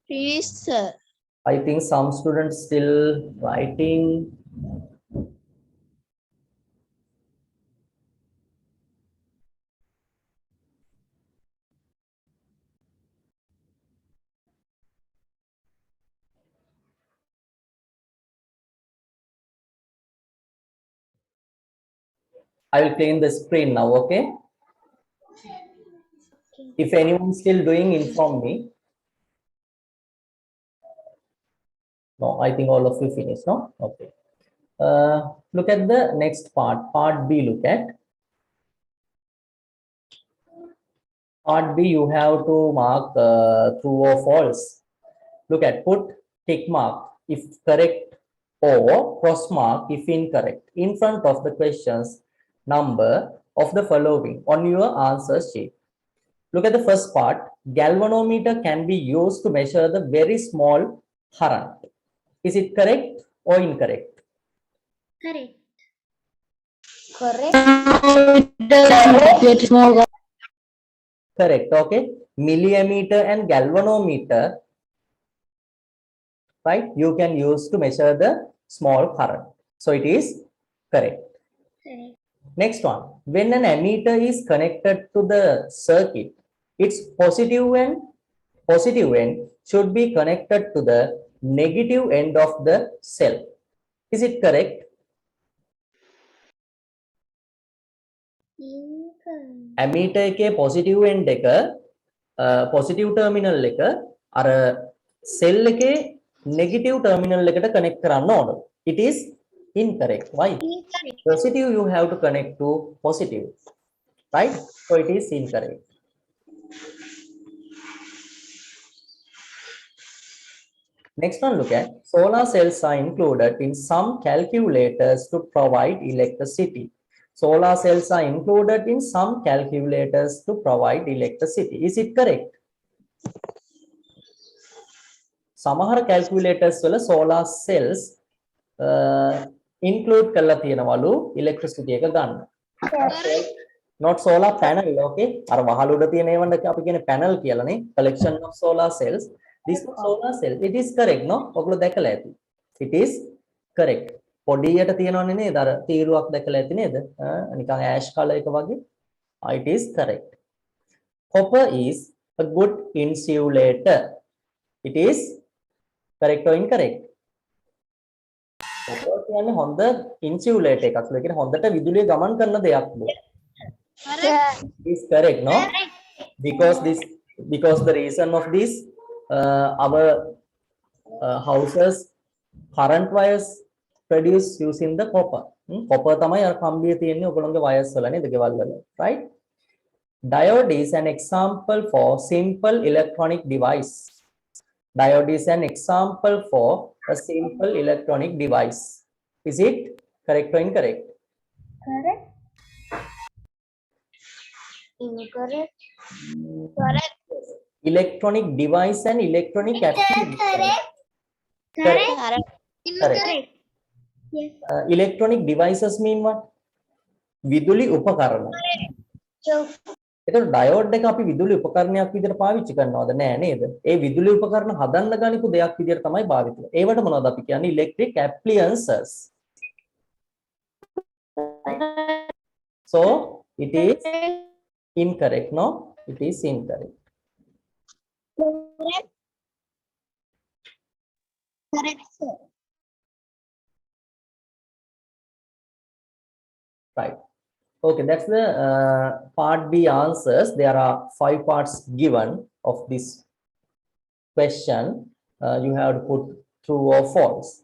Please, sir. I think some students still writing. I will clean the screen now. Okay. If anyone still doing, inform me. No, I think all of you finished. No. Okay. Look at the next part. Part B. Look at. Part B, you have to mark true or false. Look at, put tick mark if correct or cross mark if incorrect in front of the questions number of the following on your answer sheet. Look at the first part. Galvanometer can be used to measure the very small current. Is it correct or incorrect? Correct. Correct. Very small. Correct. Okay. Milliammeter and galvanometer, right, you can use to measure the small current. So it is correct. Correct. Next one. When an ammeter is connected to the circuit, its positive end should be connected to the negative end of the cell. Is it correct? Incorrect. Ammeter එකේ positive end එක positive terminal එක අර cell එකේ negative terminal එකට connect කරන්න ඕන. It is incorrect. Why? Incorrect. Positive you have to connect to positive, right? So it is incorrect. Next one, look at solar cells are included in some calculators to provide electricity. Solar cells are included in some calculators to provide electricity. Is it correct? සමහර calculators වල solar cells include කරලා තියෙනවලු electricity එක ගන්න. Not solar panel, okay? අර වහල උඩ තියෙන ඒවට අපි කියන්නේ panel කියලානේ. Collection of solar cells. This solar cell, it is correct, no? ඔයගොල්ලෝ දැකලා ඇති. It is correct. පොඩියට තියෙනවනේ නේද? අර තීරුවක් දැකලා ඇති නේද? නිකන් ash color එක වගේ. It is correct. Copper is a good insulator. It is correct or incorrect? Copper කියන්නේ හොඳ insulator එකක්. ඒ කියන්නේ හොඳට විදුලිය ගමන් කරන දෙයක්. Correct. Is correct, no? Because the reason of this, our houses current wires produce using the copper. Copper තමයි අර කම්බියේ තියෙන්නේ ඔයගොල්ලෝගේ wires වල නේද ගෙවල් වල, right? Diode is an example for simple electronic device. Diode is an example for a simple electronic device. Is it correct or incorrect? Correct. Incorrect. Correct. Electronic device and electronic appliance. Correct. Correct. Incorrect. Yes. Electronic devices mean what? විදුලි උපකරණ. එතකොට diode එක අපි විදුලි උපකරණයක් විදිහට පාවිච්චි කරනවද? නෑ නේද? ඒ විදුලි උපකරණ හදන්න ගනිපු දෙයක් විදිහට තමයි භාවිත කරන්නේ. ඒවට මොනවද අපි කියන්නේ? electric appliances. So it is incorrect. No, it is incorrect. Correct. Correct, sir. Right. Okay, that's the part B answers. There are 5 parts given of this question. You have to put true or false.